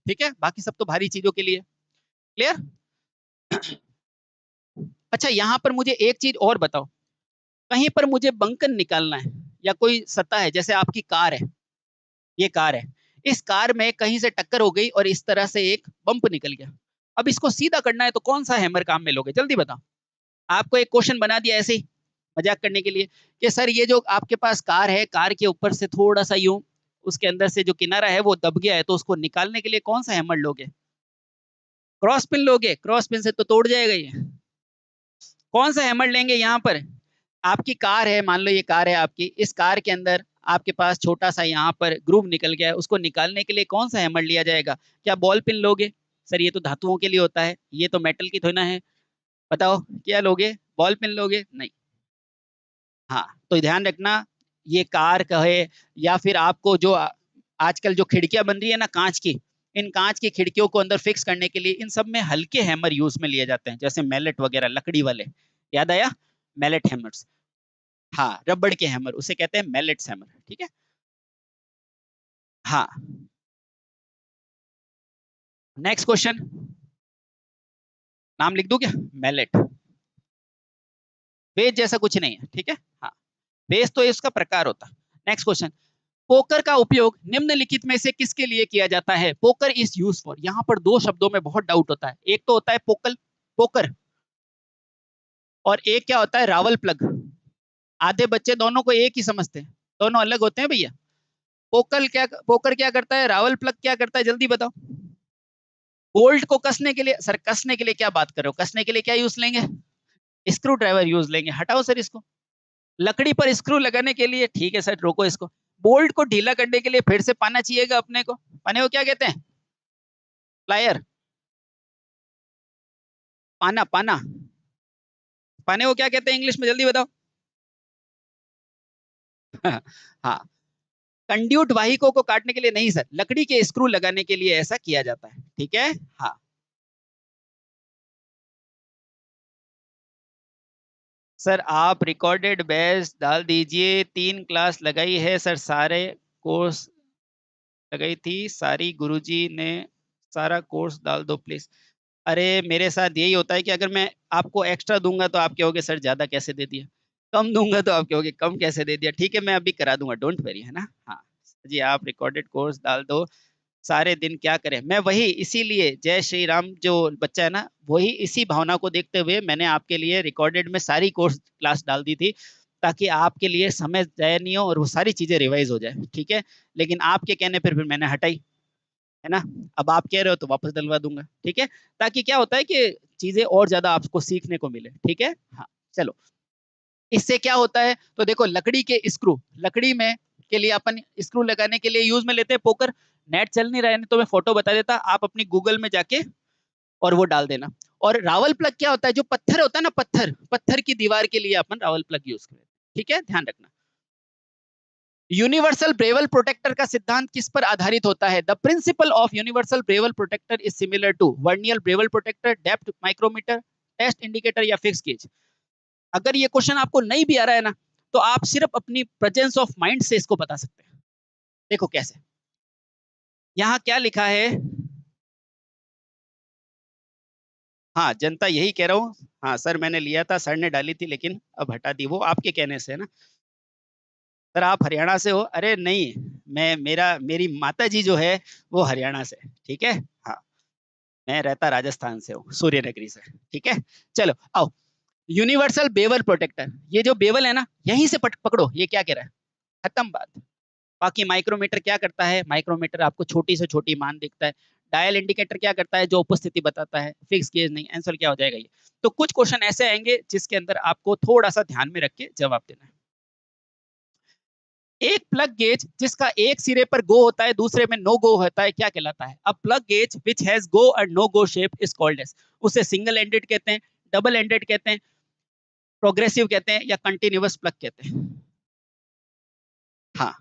ठीक है, बाकी सब तो भारी चीजों के लिए। क्लियर। अच्छा, यहां पर मुझे एक चीज और बताओ। कहीं पर मुझे बंकन निकालना है, या कोई सतह है, जैसे आपकी कार है, ये कार है, इस कार में कहीं से टक्कर हो गई और इस तरह से एक बंप निकल गया। अब इसको सीधा करना है तो कौन सा हैमर काम में लोगे? जल्दी बताओ। आपको एक क्वेश्चन बना दिया ऐसे ही मजाक करने के लिए कि सर ये जो आपके पास कार है, कार के ऊपर से थोड़ा सा यूं उसके अंदर से जो किनारा है वो दब गया है, तो उसको निकालने के लिए कौन सा हैमर लोगे? क्रॉस पिन लोगे? क्रॉस पिन से तो तोड़ जाएगा ये। कौन सा हैमर लेंगे यहाँ पर? आपकी कार है, मान लो ये कार है आपकी, इस कार के अंदर आपके पास छोटा सा यहाँ पर ग्रूव निकल गया है, उसको निकालने के लिए कौन सा हैमर लिया जाएगा? क्या बॉल पिन लोगे? सर ये तो धातुओं के लिए होता है, ये तो मेटल की थोड़ी ना है। बताओ क्या लोगे? बॉल पिन लोगे? नहीं। हाँ, तो ध्यान रखना, ये कार कहे या फिर आपको जो आजकल जो खिड़कियां बन रही है ना कांच की, इन कांच की खिड़कियों को अंदर फिक्स करने के लिए इन सब में हल्के हैमर यूज में लिए जाते हैं, जैसे मैलेट वगैरह लकड़ी वाले। याद आया? Mallet hammers. हाँ, रबड़ के हैमर, उसे कहते हैं मैलेट्स हैमर। ठीक है। हाँ, नेक्स्ट क्वेश्चन। नाम लिख दूं क्या? मैलेट। बेस जैसा कुछ नहीं है, ठीक है। हाँ, बेस तो इसका प्रकार होता है। Next question. पोकर का उपयोग निम्नलिखित में से किसके लिए किया जाता है? पोकर इज यूज फॉर, यहाँ पर दो शब्दों में बहुत डाउट होता है। एक तो होता है पोकल, पोकर, और एक क्या होता है? रावल प्लग। आधे बच्चे दोनों को एक ही समझते हैं, दोनों अलग होते हैं भैया। पोकर क्या करता है, रावल प्लग क्या करता है, जल्दी बताओ। बोल्ट को कसने के लिए, सर कसने के लिए क्या बात कर रहे हो, कसने के लिए क्या यूज लेंगे, स्क्रू ड्राइवर यूज लेंगे, हटाओ सर इसको। लकड़ी पर स्क्रू लगाने के लिए, ठीक है सर रोको इसको। बोल्ट को ढीला करने के लिए फिर से पाना चाहिएगा अपने को, पाने को क्या कहते हैं, प्लायर, पाना पाना, पाने को क्या कहते हैं इंग्लिश में, जल्दी बताओ। हाँ, कंड्यूट वाहिकों को काटने के लिए नहीं सर, लकड़ी के स्क्रू लगाने के लिए ऐसा किया जाता है, ठीक है। हाँ सर, आप रिकॉर्डेड बैच डाल दीजिए, 3 क्लास लगाई है सर, सारे कोर्स लगाई थी सारी, गुरुजी ने सारा कोर्स डाल दो प्लीज। अरे मेरे साथ यही होता है कि अगर मैं आपको एक्स्ट्रा दूंगा तो आप कहोगे सर ज्यादा कैसे दे दिया, कम दूंगा तो आप कहोगे कम कैसे दे दिया, ठीक है मैं अभी करा दूंगा, डोंट वरी, है ना। हाँ जी, आप रिकॉर्डेड कोर्स डाल दो, सारे दिन क्या करें, मैं वही इसीलिए जय श्री राम जो बच्चा है ना, वही इसी भावना को देखते हुए मैंने आपके लिए रिकॉर्डेड में सारी कोर्स क्लास डाल दी थी, ताकि आपके लिए समय जाया नहीं हो और वो सारी चीजें रिवाइज हो जाए, ठीक है। लेकिन आपके कहने पर फिर मैंने हटाई, है ना। अब आप कह रहे हो तो वापस डलवा दूंगा, ठीक है, ताकि क्या होता है कि चीजें और ज्यादा आपको सीखने को मिले, ठीक है। हाँ चलो, इससे क्या होता है, तो देखो लकड़ी के स्क्रू, लकड़ी में के लिए अपन स्क्रू लगाने के लिए यूज में लेते हैं पोकर। नेट चल नहीं रहा है तो मैं फोटो बता देता, आप अपनी गूगल में जाके और वो डाल देना। और रावल प्लग क्या होता है, जो पत्थर होता है ना, पत्थर पत्थर की दीवार के लिए अपन रावल प्लग यूज करते हैं, ठीक है, ध्यान रखना। यूनिवर्सल ब्रेवल प्रोटेक्टर का सिद्धांत किस पर आधारित होता है, the principle of universal bevel protector is similar to vernier bevel protector, depth micrometer, test indicator या फिक्स गेज। अगर ये क्वेश्चन आपको नहीं भी आ रहा है ना, तो आप सिर्फ अपनी प्रेजेंस ऑफ माइंड से इसको बता सकते हैं। देखो कैसे, यहाँ क्या लिखा है, हाँ जनता यही कह रहा हूँ, हाँ सर मैंने लिया था, सर ने डाली थी लेकिन अब हटा दी, वो आपके कहने से है ना। सर आप हरियाणा से हो, अरे नहीं, मैं मेरी माता जी जो है वो हरियाणा से, ठीक है। हाँ, मैं रहता राजस्थान से हूँ, सूर्य नगरी से, ठीक है। चलो आओ, यूनिवर्सल बेवल प्रोटेक्टर, ये जो बेवल है ना, यहीं से पकड़ो, ये क्या कह रहा है, खत्म बात। बाकी माइक्रोमीटर क्या करता है, माइक्रोमीटर आपको छोटी से छोटी मान दिखता है। डायल इंडिकेटर क्या करता है, जो उपस्थिति बताता है। फिक्स गेज नहीं, आंसर क्या हो जाएगा ये। तो कुछ क्वेश्चन ऐसे आएंगे जिसके अंदर आपको थोड़ा सा ध्यान में रख के जवाब देना है। एक प्लग गेज जिसका एक सिरे पर गो होता है, दूसरे में नो गो होता है, क्या कहलाता है। अब plug gauge which has go और no go shape is called as, उसे सिंगल एंडेड कहते हैं, डबल एंडेड कहते हैं, प्रोग्रेसिव कहते हैं, या कंटिन्यूअस प्लग कहते हैं। हाँ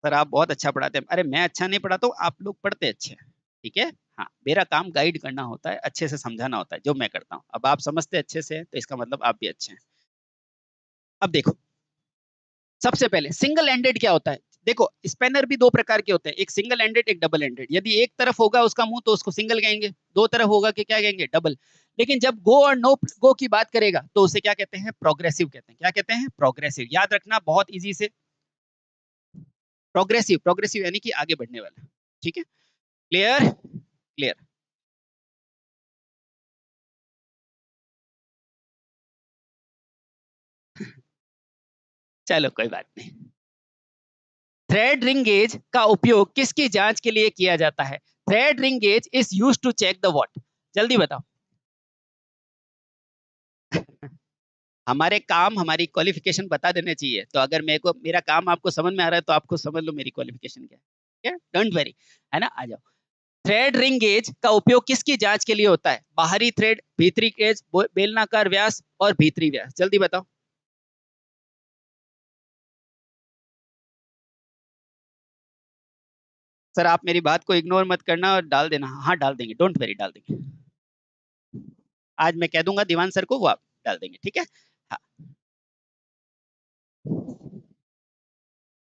सर आप बहुत अच्छा पढ़ाते हैं, अरे मैं अच्छा नहीं पढ़ाता हूँ, आप लोग पढ़ते अच्छे हैं, ठीक है। हाँ मेरा काम गाइड करना होता है, अच्छे से समझाना होता है जो मैं करता हूँ, अब आप समझते अच्छे से तो इसका मतलब आप भी अच्छे हैं। अब देखो, सबसे पहले सिंगल एंडेड क्या होता है, देखो स्पेनर भी दो प्रकार के होते हैं, एक सिंगल एंडेड एक डबल एंडेड। यदि एक तरफ होगा उसका मुंह तो उसको सिंगल कहेंगे, दो तरफ होगा कि क्या कहेंगे, डबल। लेकिन जब गो और नो गो की बात करेगा तो उसे क्या कहते हैं, प्रोग्रेसिव कहते हैं। क्या कहते हैं, प्रोग्रेसिव, याद रखना बहुत इजी से, प्रोग्रेसिव, प्रोग्रेसिव यानी कि आगे बढ़ने वाला, ठीक है। Clear, clear. चलो कोई बात नहीं। थ्रेड रिंग गेज का उपयोग किसकी जांच के लिए किया जाता है, thread ring gauge is used to check the what, जल्दी बताओ। हमारे काम हमारी क्वालिफिकेशन बता देने चाहिए, तो अगर मेरे को मेरा काम आपको समझ में आ रहा है तो आपको समझ लो मेरी क्वालिफिकेशन क्या है, डोंट वरी, है ना, आ जाओ। थ्रेड रिंग गेज का उपयोग किसकी जांच के लिए होता है, बाहरी थ्रेड, भीतरी गेज, बेलनाकार व्यास और भीतरी व्यास, जल्दी बताओ। सर आप मेरी बात को इग्नोर मत करना और डाल देना, हाँ डाल देंगे, डोंट वेरी, डाल देंगे। आज मैं कह दूंगा दीवान सर को, वो आप डाल देंगे, ठीक है। हाँ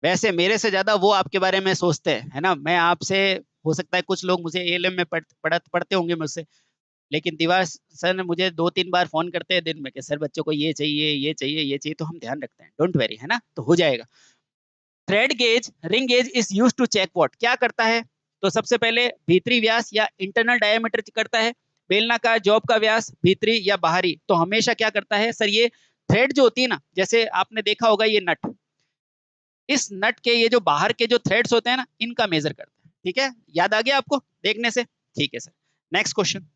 वैसे मेरे से ज्यादा वो आपके बारे में सोचते हैं, है ना, मैं आपसे, हो सकता है कुछ लोग मुझे एएलएम में पढ़ते होंगे मुझसे, लेकिन दीवार सर ने मुझे 2-3 बार फोन करते हैं दिन में कि सर बच्चों को ये चाहिए ये चाहिए ये चाहिए, तो हम ध्यान रखते हैं, डोंट वेरी, है ना, तो हो जाएगा। Thread gauge ring gauge is use to check what, क्या करता है, तो सबसे पहले भीतरी व्यास या इंटरनल डायमीटर करता है, बेलना का जॉब का व्यास भीतरी या बाहरी, तो हमेशा क्या करता है सर ये थ्रेड जो होती है ना, जैसे आपने देखा होगा ये नट, इस नट के ये जो बाहर के जो थ्रेड्स होते हैं ना, इनका मेजर करता है। ठीक है, याद आ गया आपको देखने से? ठीक है सर। नेक्स्ट क्वेश्चन,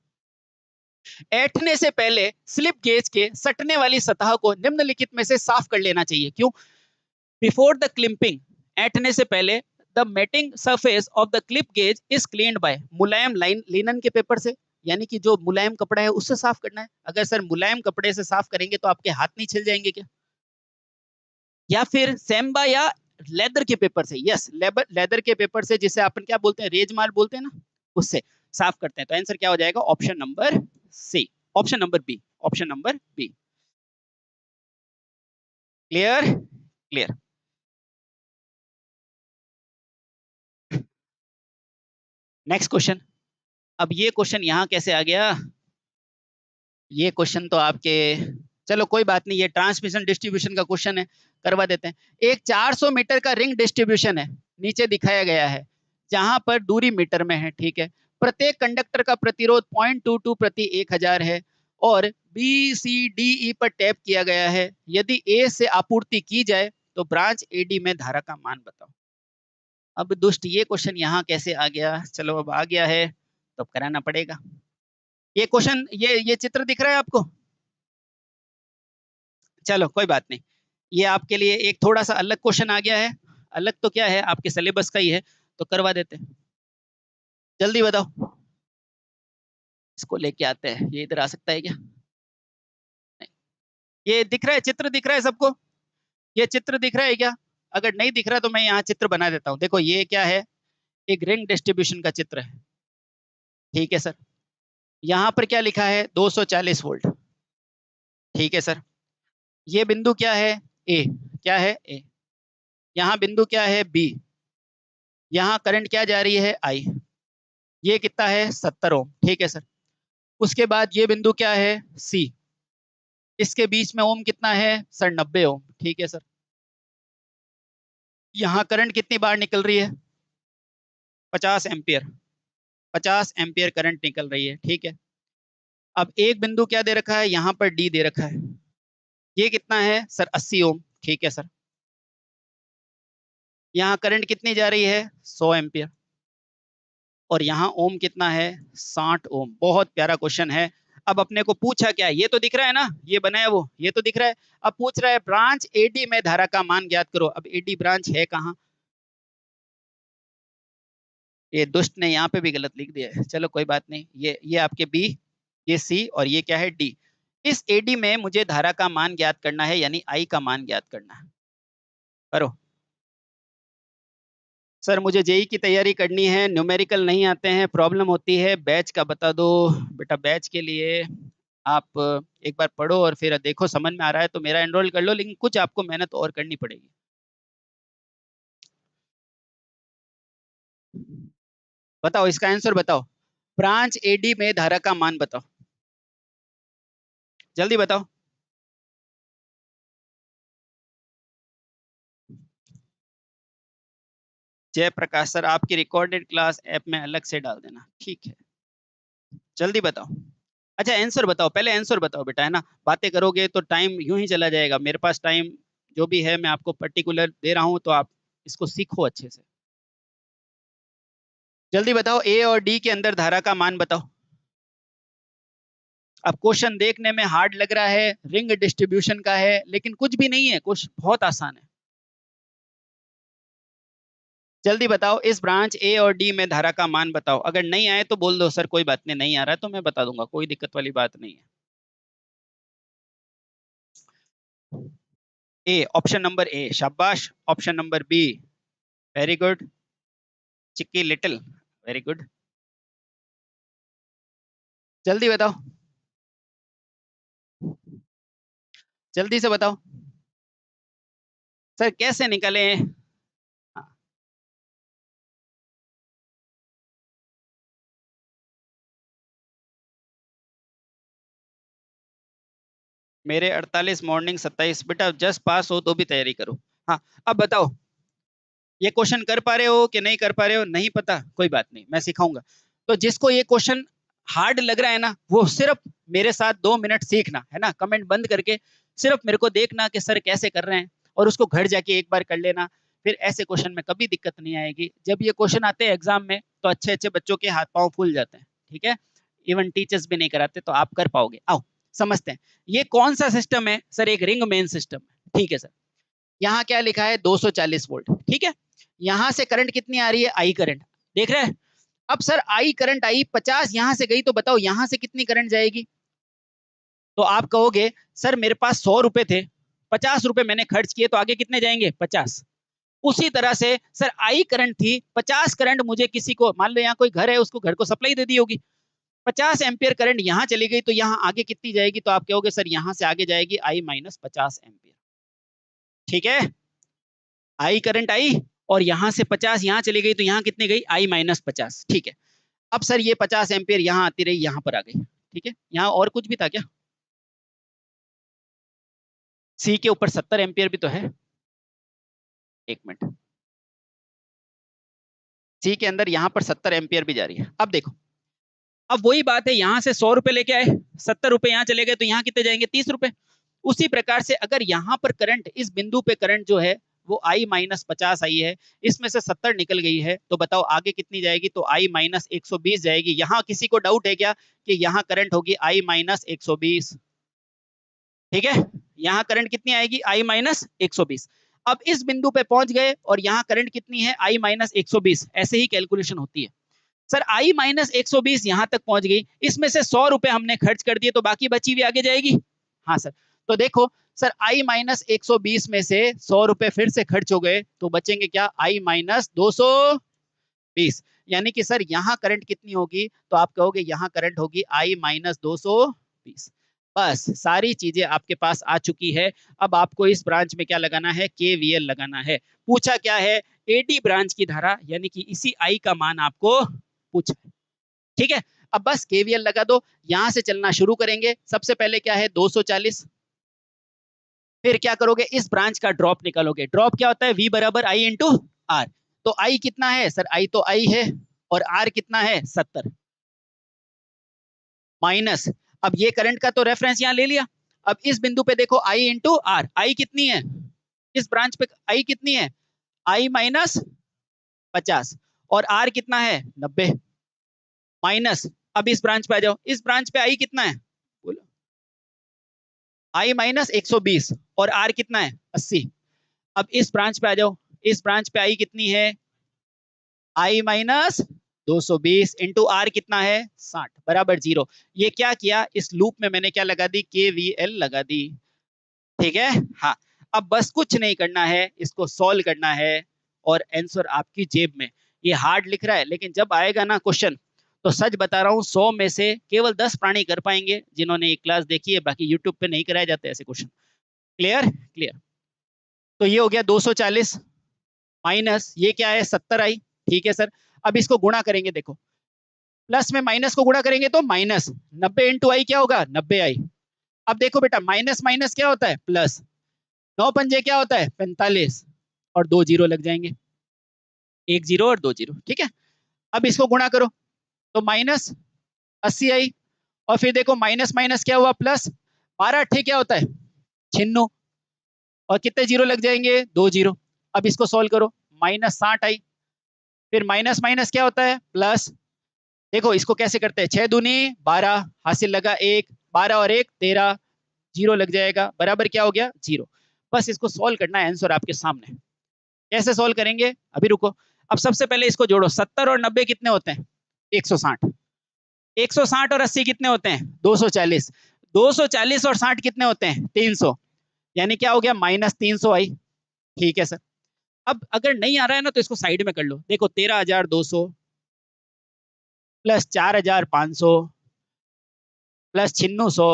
ऐंठने से पहले स्लिप गेज के सटने वाली सतह को निम्नलिखित में से साफ कर लेना चाहिए। क्यों? बिफोर द क्लिपिंग, ऐंठने से पहले the mating surface of the clip gauge is cleaned by, मुलायम लिनन के पेपर से, यानी कि जो मुलायम कपड़ा है उससे साफ करना है। अगर सर मुलायम कपड़े से साफ करेंगे तो आपके हाथ नहीं छिल जाएंगे क्या? या फिर सेम्बा या लेदर के पेपर से? यस, लेदर के पेपर से, जिसे अपन क्या बोलते हैं, रेजमाल बोलते हैं ना, उससे साफ करते हैं। तो आंसर क्या हो जाएगा? Option number C, option number B, option number B. Clear? Clear. Next question. अब ये क्वेश्चन यहाँ कैसे आ गया? ये क्वेश्चन तो आपके, चलो कोई बात नहीं, ये ट्रांसमिशन डिस्ट्रीब्यूशन का क्वेश्चन है, करवा देते हैं। एक 400 मीटर का रिंग डिस्ट्रीब्यूशन है, नीचे दिखाया गया है, जहां पर दूरी मीटर में है। ठीक है, प्रत्येक कंडक्टर का प्रतिरोध 0.22 प्रति 1000 है और बी सी डी ई पर टैप किया गया है। यदि ए से आपूर्ति की जाए तो ब्रांच एडी में धारा का मान बताओ। अब दुष्ट, ये क्वेश्चन यहाँ कैसे आ गया? चलो अब आ गया है तो अब कराना पड़ेगा। ये क्वेश्चन, ये चित्र दिख रहा है आपको? चलो कोई बात नहीं, ये आपके लिए एक थोड़ा सा अलग क्वेश्चन आ गया है। अलग तो क्या है, आपके सिलेबस का ही है, तो करवा देते हैं। जल्दी बताओ, इसको लेके आते हैं। ये इधर आ सकता है क्या? नहीं। ये दिख रहा है, चित्र दिख रहा है सबको? ये चित्र दिख रहा है क्या? अगर नहीं दिख रहा तो मैं यहाँ चित्र बना देता हूँ। देखो ये क्या है, एक रिंग डिस्ट्रीब्यूशन का चित्र है। ठीक है सर, यहाँ पर क्या लिखा है? 240 वोल्ट। ठीक है सर, ये बिंदु क्या है? ए। क्या है? ए। यहाँ बिंदु क्या है? बी। यहाँ करंट क्या जा रही है? आई। ये कितना है? 70 ओम। ठीक है सर, उसके बाद ये बिंदु क्या है? सी। इसके बीच में ओम कितना है सर? 90 ओम। ठीक है सर, यहाँ करंट कितनी बार निकल रही है? 50 एम्पियर। 50 एम्पियर करंट निकल रही है। ठीक है, अब एक बिंदु क्या दे रखा है? यहाँ पर डी दे रखा है। ये कितना है सर? 80 ओम। ठीक है सर, यहाँ करंट कितनी जा रही है? 100 एम्पियर। और यहाँ ओम कितना है? 60 ओम। बहुत प्यारा क्वेश्चन है। अब अपने को पूछा क्या? ये तो दिख रहा है ना, ये बनाया वो, ये तो दिख रहा है। अब पूछ रहा है ब्रांच एडी में धारा का मान ज्ञात करो। अब एडी ब्रांच है कहाँ? ये दुष्ट ने यहाँ पे भी गलत लिख दिया है। चलो कोई बात नहीं, ये आपके बी, ये सी और ये क्या है? डी। इस एडी में मुझे धारा का मान ज्ञात करना है, यानी आई का मान ज्ञात करना है। करो सर, मुझे जेई की तैयारी करनी है, न्यूमेरिकल नहीं आते हैं, प्रॉब्लम होती है। बैच का बता दो बेटा। बैच के लिए आप एक बार पढ़ो और फिर देखो समझ में आ रहा है तो मेरा एनरोल कर लो, लेकिन कुछ आपको मेहनत और करनी पड़ेगी। बताओ इसका आंसर बताओ। ब्रांच एडी में धारा का मान बताओ, जल्दी बताओ। जयप्रकाश सर, आपकी रिकॉर्डेड क्लास ऐप में अलग से डाल देना। ठीक है, जल्दी बताओ। अच्छा आंसर बताओ, पहले आंसर बताओ बेटा, है ना? बातें करोगे तो टाइम यूं ही चला जाएगा। मेरे पास टाइम जो भी है मैं आपको पर्टिकुलर दे रहा हूं, तो आप इसको सीखो अच्छे से। जल्दी बताओ, ए और डी के अंदर धारा का मान बताओ। अब क्वेश्चन देखने में हार्ड लग रहा है, रिंग डिस्ट्रीब्यूशन का है, लेकिन कुछ भी नहीं है, कुछ बहुत आसान है। जल्दी बताओ, इस ब्रांच ए और डी में धारा का मान बताओ। अगर नहीं आए तो बोल दो सर कोई बात नहीं, नहीं आ रहा है तो मैं बता दूंगा, कोई दिक्कत वाली बात नहीं है। ए, ऑप्शन नंबर ए, शाबाश। Option number B, very good. चिक्की लिटिल, वेरी गुड। जल्दी बताओ, जल्दी से बताओ सर, कैसे निकले? हाँ, मेरे 48 मॉर्निंग 27। बेटा जस्ट पास हो तो भी तैयारी करो। हाँ, अब बताओ, ये क्वेश्चन कर पा रहे हो कि नहीं कर पा रहे हो? नहीं पता, कोई बात नहीं, मैं सिखाऊंगा। तो जिसको ये क्वेश्चन हार्ड लग रहा है ना, वो सिर्फ मेरे साथ 2 मिनट सीखना है ना, कमेंट बंद करके सिर्फ मेरे को देखना कि सर कैसे कर रहे हैं, और उसको घर जाके एक बार कर लेना। फिर ऐसे क्वेश्चन में कभी दिक्कत नहीं आएगी। जब ये क्वेश्चन आते हैं एग्जाम में तो अच्छे अच्छे बच्चों के हाथ पांव फूल जाते हैं, ठीक है, इवन टीचर्स भी नहीं कराते, तो आप कर पाओगे। आओ समझते हैं ये कौन सा सिस्टम है। सर एक रिंग मेन सिस्टम है, ठीक है सर। यहाँ क्या लिखा है 240 वोल्ट, ठीक है। यहाँ से करंट कितनी आ रही है, आई करंट, देख रहे हैं। अब सर आई करंट आई 50 यहां से गई, तो बताओ यहां से कितनी करंट जाएगी। तो आप कहोगे सर मेरे पास 100 रुपए थे, 50 रुपए मैंने खर्च किए, तो आगे कितने जाएंगे, 50। उसी तरह से सर आई करंट थी 50 करंट, मुझे किसी को मान लो यहाँ कोई घर है, उसको घर को सप्लाई दे दी होगी, 50 एम्पियर करंट यहाँ चली गई, तो यहाँ आगे कितनी जाएगी, तो आप कहोगे सर यहाँ से आगे जाएगी आई माइनस 50 एम्पियर, ठीक है। आई करंट आई और यहाँ से 50 यहाँ चली गई, तो यहाँ कितनी गई, आई माइनस 50, ठीक है। अब सर ये 50 एम्पियर यहाँ आती रही, यहाँ पर आ गई, ठीक है। यहाँ और कुछ भी था क्या, सी के ऊपर 70 एम्पियर भी तो है, एक मिनट, सी के अंदर यहाँ पर 70 एम्पियर भी जा रही है। अब देखो, अब वही बात है, यहाँ से 100 रुपए लेके आए, 70 रुपए यहाँ चले गए, तो यहाँ कितने जाएंगे, 30 रुपए। उसी प्रकार से अगर यहाँ पर करंट, इस बिंदु पे करंट जो है वो आई माइनस 50 आई है, इसमें से 70 निकल गई है, तो बताओ आगे कितनी जाएगी, तो आई माइनस 120 जाएगी। यहाँ किसी को डाउट है क्या कि यहाँ करंट होगी आई माइनस 120, ठीक है। यहाँ करंट कितनी आएगी, आई माइनस 120। अब इस बिंदु पे पहुंच गए और यहाँ करंट कितनी है, आई माइनस 120, ऐसे ही कैलकुलेशन होती है। सर आई माइनस 120 यहाँ तक पहुंच गई, इसमें से 100 रुपए हमने खर्च कर दिए, तो बाकी बची हुई आगे जाएगी। हाँ सर, तो देखो सर आई माइनस 120 में से 100 रुपए फिर से खर्च हो गए, तो बचेंगे क्या, आई माइनस 220। यानी कि सर यहाँ करंट कितनी होगी, तो आप कहोगे यहाँ करंट होगी आई माइनस 220। बस सारी चीजें आपके पास आ चुकी है। अब आपको इस ब्रांच में क्या लगाना है, केवीएल लगाना है। पूछा क्या है, एडी ब्रांच की धारा, यानी कि इसी आई का मान आपको पूछा है, ठीक है। अब बस केवीएल लगा दो, यहां से चलना शुरू करेंगे। सबसे पहले क्या है 240, फिर क्या करोगे, इस ब्रांच का ड्रॉप निकालोगे। ड्रॉप क्या होता है, V बराबर आई इंटू आर। तो आई कितना है सर, आई तो आई है, और आर कितना है 70, माइनस, अब ये करंट का तो रेफरेंस यहाँ ले लिया। अब इस बिंदु पे देखो आई इंटू आर, आई कितनी है इस ब्रांच पे, आई कितनी है, आई माइनस 50, और आर कितना है 90, माइनस, अब इस ब्रांच पे आ जाओ, इस ब्रांच पे आई कितना है, बोलो, आई माइनस 120, और आर कितना है 80। अब इस ब्रांच पे आ जाओ, इस ब्रांच पे आई कितनी है, आई माइनस 220 इंटू आर कितना है 60 बराबर 0। ये क्या किया, इस लूप में मैंने क्या लगा दी, केवीएल लगा दी, ठीक है। हाँ, अब बस कुछ नहीं करना है, इसको सॉल्व करना है और आंसर आपकी जेब में। ये हार्ड लिख रहा है, लेकिन जब आएगा ना क्वेश्चन, तो सच बता रहा हूँ 100 में से केवल 10 प्राणी कर पाएंगे जिन्होंने ये क्लास देखी है, बाकी यूट्यूब पे नहीं कराए जाते ऐसे क्वेश्चन। Clear clear. तो ये हो गया 240 माइनस ये क्या है 70 आई, ठीक है सर। अब इसको गुणा करेंगे, देखो प्लस में माइनस को गुणा करेंगे तो माइनस 90 इंटू आई क्या होगा 90 आई। अब देखो बेटा माइनस माइनस क्या होता है प्लस, 9 पंजे क्या होता है 45, और 2 जीरो लग जाएंगे, 1 जीरो और 2 जीरो, ठीक है। अब इसको गुणा करो तो माइनस 80 आई, और फिर देखो माइनस माइनस क्या हुआ प्लस, 12 अट्ठे क्या होता है 96, और कितने जीरो लग जाएंगे 2 जीरो। अब इसको सॉल्व करो, माइनस 60 आई, फिर माइनस माइनस क्या होता है प्लस, देखो इसको कैसे करते हैं, 6 दूनी 12, हासिल लगा 1, 12 और 1 13, जीरो लग जाएगा, बराबर क्या हो गया 0। बस इसको सॉल्व करना है, आंसर आपके सामने। कैसे सॉल्व करेंगे, अभी रुको। अब सबसे पहले इसको जोड़ो, 70 और 90 कितने होते हैं 160, 160 और 80 कितने होते हैं 240, 240 और 60 कितने होते हैं 300, यानी क्या हो गया माइनस 300 आई, ठीक है सर। अब अगर नहीं आ रहा है ना तो इसको साइड में कर लो, देखो 13,200 प्लस 4,500 प्लस 9600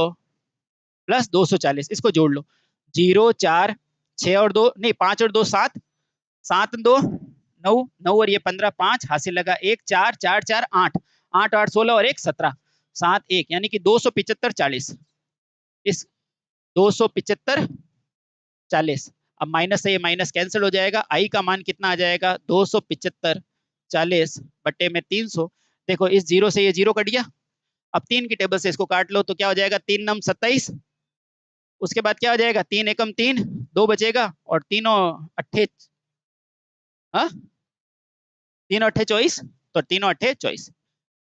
प्लस 240, इसको जोड़ लो, 0 4 6 और 2 नहीं 5 और 2 7, 7 2 9, 9 और ये 15, 5 हासिल लगा 1, 4 4 4 8, 8 8 16 और 1 17, 7 1, यानी कि 275 40, इस 275 40। अब माइनस से ये माइनस कैंसिल हो जाएगा, आई का मान कितना आ जाएगा 275 40 बट्टे में 300। देखो इस जीरो से ये जीरो कट गया, अब 3 की टेबल से इसको काट लो तो क्या हो जाएगा, 3 नम 27, उसके बाद क्या हो जाएगा, 3 एकम 3, 2 बचेगा और तीनों अट्ठे, हाँ तीनों अट्ठे 24, तो तीनों अट्ठे 24।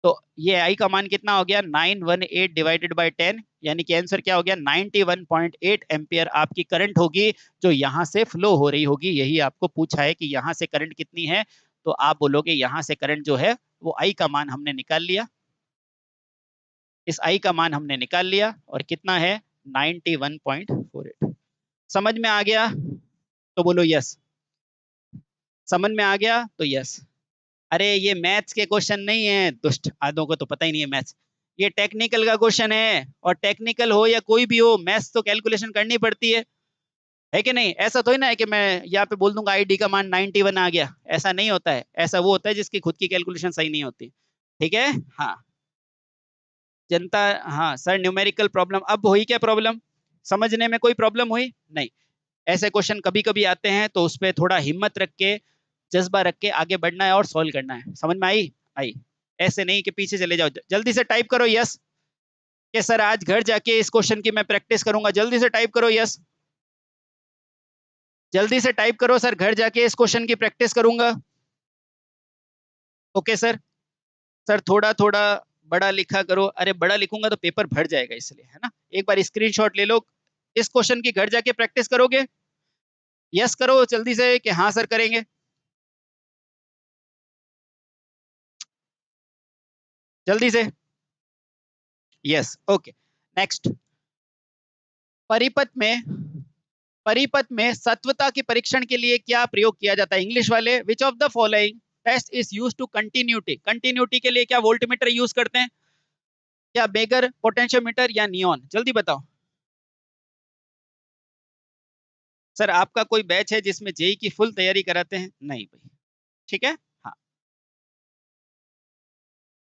तो ये आई का मान कितना हो गया, 918 डिवाइडेड बाय 10, यानी कि आंसर क्या हो गया, 91.8 एम्पियर आपकी करंट होगी जो यहाँ से फ्लो हो रही होगी। यही आपको पूछा है कि यहाँ से करंट कितनी है, तो आप बोलोगे यहाँ से करंट जो है वो आई का मान हमने निकाल लिया, इस आई का मान हमने निकाल लिया और कितना है 91.48। समझ में आ गया तो बोलो यस, समझ में आ गया तो यस। अरे ये मैथ्स के क्वेश्चन नहीं है, दुष्ट आदों को तो पता ही नहीं है मैथ्स, ये टेक्निकल का क्वेश्चन है, और टेक्निकल हो या कोई भी हो मैथ्स तो कैलकुलेशन करनी पड़ती है कि नहीं। ऐसा तो ही ना है कि मैं यहाँ पे बोल दूंगा आईडी का मान 91 आ गया, ऐसा नहीं होता है। ऐसा वो होता है जिसकी खुद की कैलकुलेशन सही नहीं होती, ठीक है। हाँ जनता, हाँ सर न्यूमेरिकल प्रॉब्लम, अब हुई क्या प्रॉब्लम, समझने में कोई प्रॉब्लम हुई नहीं। ऐसे क्वेश्चन कभी कभी आते हैं तो उस पर थोड़ा हिम्मत रख के, जज्बा रख के आगे बढ़ना है और सॉल्व करना है। समझ में आई, आई। ऐसे नहीं कि पीछे चले जाओ। जल्दी से टाइप करो यस, कि सर आज घर जाके इस क्वेश्चन की मैं प्रैक्टिस करूंगा। जल्दी से टाइप करो यस, जल्दी से टाइप करो सर घर जाके इस क्वेश्चन की प्रैक्टिस करूंगा। ओके सर, सर थोड़ा थोड़ा बड़ा लिखा करो। अरे बड़ा लिखूंगा तो पेपर भर जाएगा, इसलिए है ना। एक बार स्क्रीनशॉट ले लो, इस क्वेश्चन की घर जाके प्रैक्टिस करोगे, यस करो जल्दी से कि हाँ सर करेंगे, जल्दी से यस। ओके नेक्स्ट, परिपथ में, परिपथ में सत्वता की परीक्षण के लिए क्या प्रयोग किया जाता है, इंग्लिश वाले। Which of the following test is used to continuity, continuity के लिए क्या वोल्टमीटर यूज करते हैं, क्या बेगर, पोटेंशियोमीटर या नियॉन, जल्दी बताओ। सर आपका कोई बैच है जिसमें जेई की फुल तैयारी कराते हैं, नहीं भाई, ठीक है। हाँ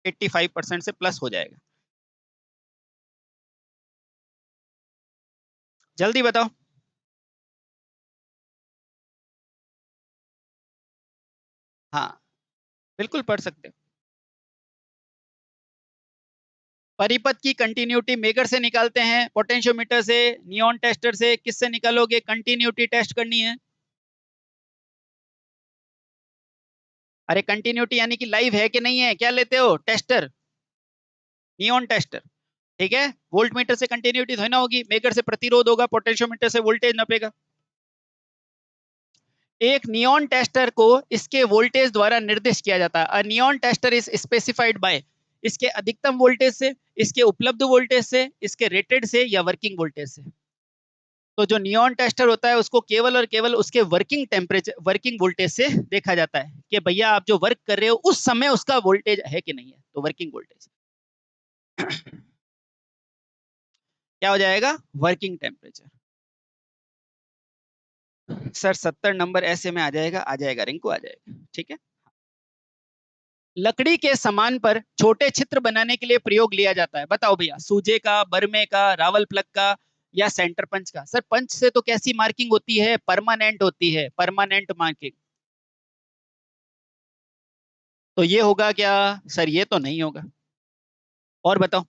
85% से प्लस हो जाएगा, जल्दी बताओ। हाँ बिल्कुल पढ़ सकते हो। परिपथ की कंटिन्यूटी मेगर से निकालते हैं, पोटेंशियोमीटर से, नियॉन टेस्टर से, किससे निकालोगे, कंटिन्यूटी टेस्ट करनी है। अरे कंटिन्यूटी यानी कि लाइव है कि नहीं है, क्या लेते हो, टेस्टर, नियॉन टेस्टर, ठीक है। वोल्ट मीटर से कंटिन्यूटी थोड़ी ना होगी, मेगर से प्रतिरोध होगा, पोटेंशियोमीटर से वोल्टेज नापेगा। एक नियॉन टेस्टर को इसके वोल्टेज द्वारा निर्दिष्ट किया जाता है। A neon tester is specified by, इसके अधिकतम वोल्टेज से, इसके उपलब्ध वोल्टेज से, इसके रेटेड से या वर्किंग वोल्टेज से। तो जो नियॉन टेस्टर होता है उसको केवल और केवल उसके वर्किंग टेम्परेचर, वर्किंग वोल्टेज से देखा जाता है कि भैया आप जो वर्क कर रहे हो उस समय उसका वोल्टेज है कि नहीं है, तो वर्किंग वोल्टेज क्या हो जाएगा, वर्किंग टेम्परेचर। सर 70 नंबर ऐसे में आ जाएगा, आ जाएगा रिंकू, आ जाएगा, ठीक है। लकड़ी के सामान पर छोटे छिद्र बनाने के लिए प्रयोग लिया जाता है, बताओ भैया, सूजे का, बर्मे का, रावल प्लग का या सेंटर पंच का। सर पंच से तो कैसी मार्किंग होती है, परमानेंट होती है, परमानेंट मार्किंग। तो ये होगा क्या, सर ये तो नहीं होगा, और बताओ,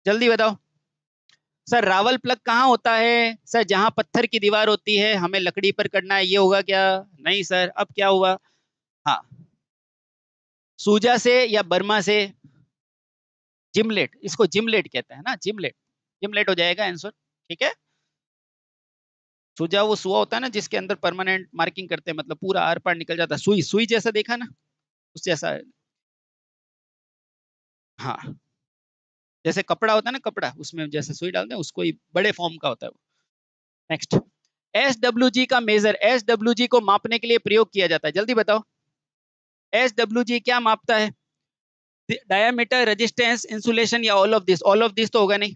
जल्दी बताओ। सर रावल प्लग कहाँ होता है, सर जहां पत्थर की दीवार होती है, हमें लकड़ी पर करना है, ये होगा क्या, नहीं सर। अब क्या हुआ, हाँ सूजा से या बर्मा से, जिमलेट, इसको जिमलेट कहते हैं ना, जिमलेट, जिमलेट हो जाएगा आंसर, ठीक है। सूजा वो सुआ होता है ना जिसके अंदर परमानेंट मार्किंग करते हैं, मतलब पूरा आर पार निकल जाता है, सुई, सुई जैसा देखा ना, उस जैसा। हाँ जैसे कपड़ा होता है ना, कपड़ा उसमें जैसे सुई डालते हैं, उसको ही बड़े फॉर्म का होता है वो। नेक्स्ट, एस डब्ल्यू जी का मेजर, एस डब्ल्यू जी को मापने के लिए प्रयोग किया जाता है, जल्दी बताओ। एस डब्ल्यू जी क्या मापता है, डायमीटर, रेजिस्टेंस, इंसुलेशन या all of this, all of this तो होगा नहीं,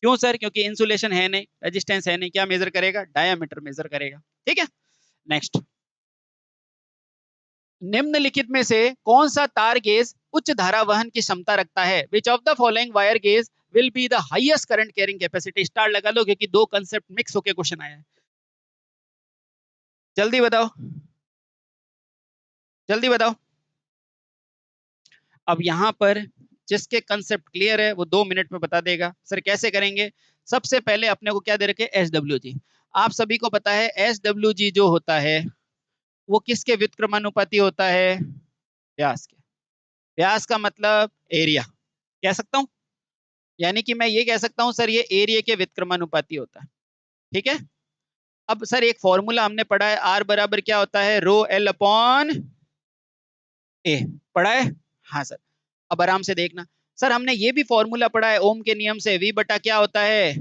क्यों सर, क्योंकि इंसुलेशन है नहीं, रेजिस्टेंस है नहीं, क्या मेजर करेगा, डायमीटर मेजर करेगा, ठीक है। नेक्स्ट, निम्नलिखित में से कौन सा तार गेज उच्च धारा वहन की क्षमता रखता है, which of the following wire gauge will be the highest current carrying capacity. Star लगा लो क्योंकि दो कंसेप्ट मिक्स होकर क्वेश्चन आया है, जल्दी बताओ, जल्दी बताओ। अब यहां पर जिसके कंसेप्ट क्लियर है वो 2 मिनट में बता देगा। सर कैसे करेंगे? सबसे पहले अपने को क्या दे रखे? SWG। आप सभी को पता है SWG जो होता है वो किसके व्युत्क्रमानुपाती होता है? व्यास के। व्यास का मतलब एरिया कह सकता हूं, यानी कि मैं ये कह सकता हूं सर ये एरिया के व्युत्क्रमानुपाती होता है। ठीक है। अब सर एक फॉर्मूला हमने पढ़ा है, आर बराबर क्या होता है? रो एल अपॉन ए। पढ़ा है? हाँ सर। अब आराम से देखना सर, हमने ये भी फॉर्मूला पढ़ा है ओम के नियम से, वी बटा क्या होता है?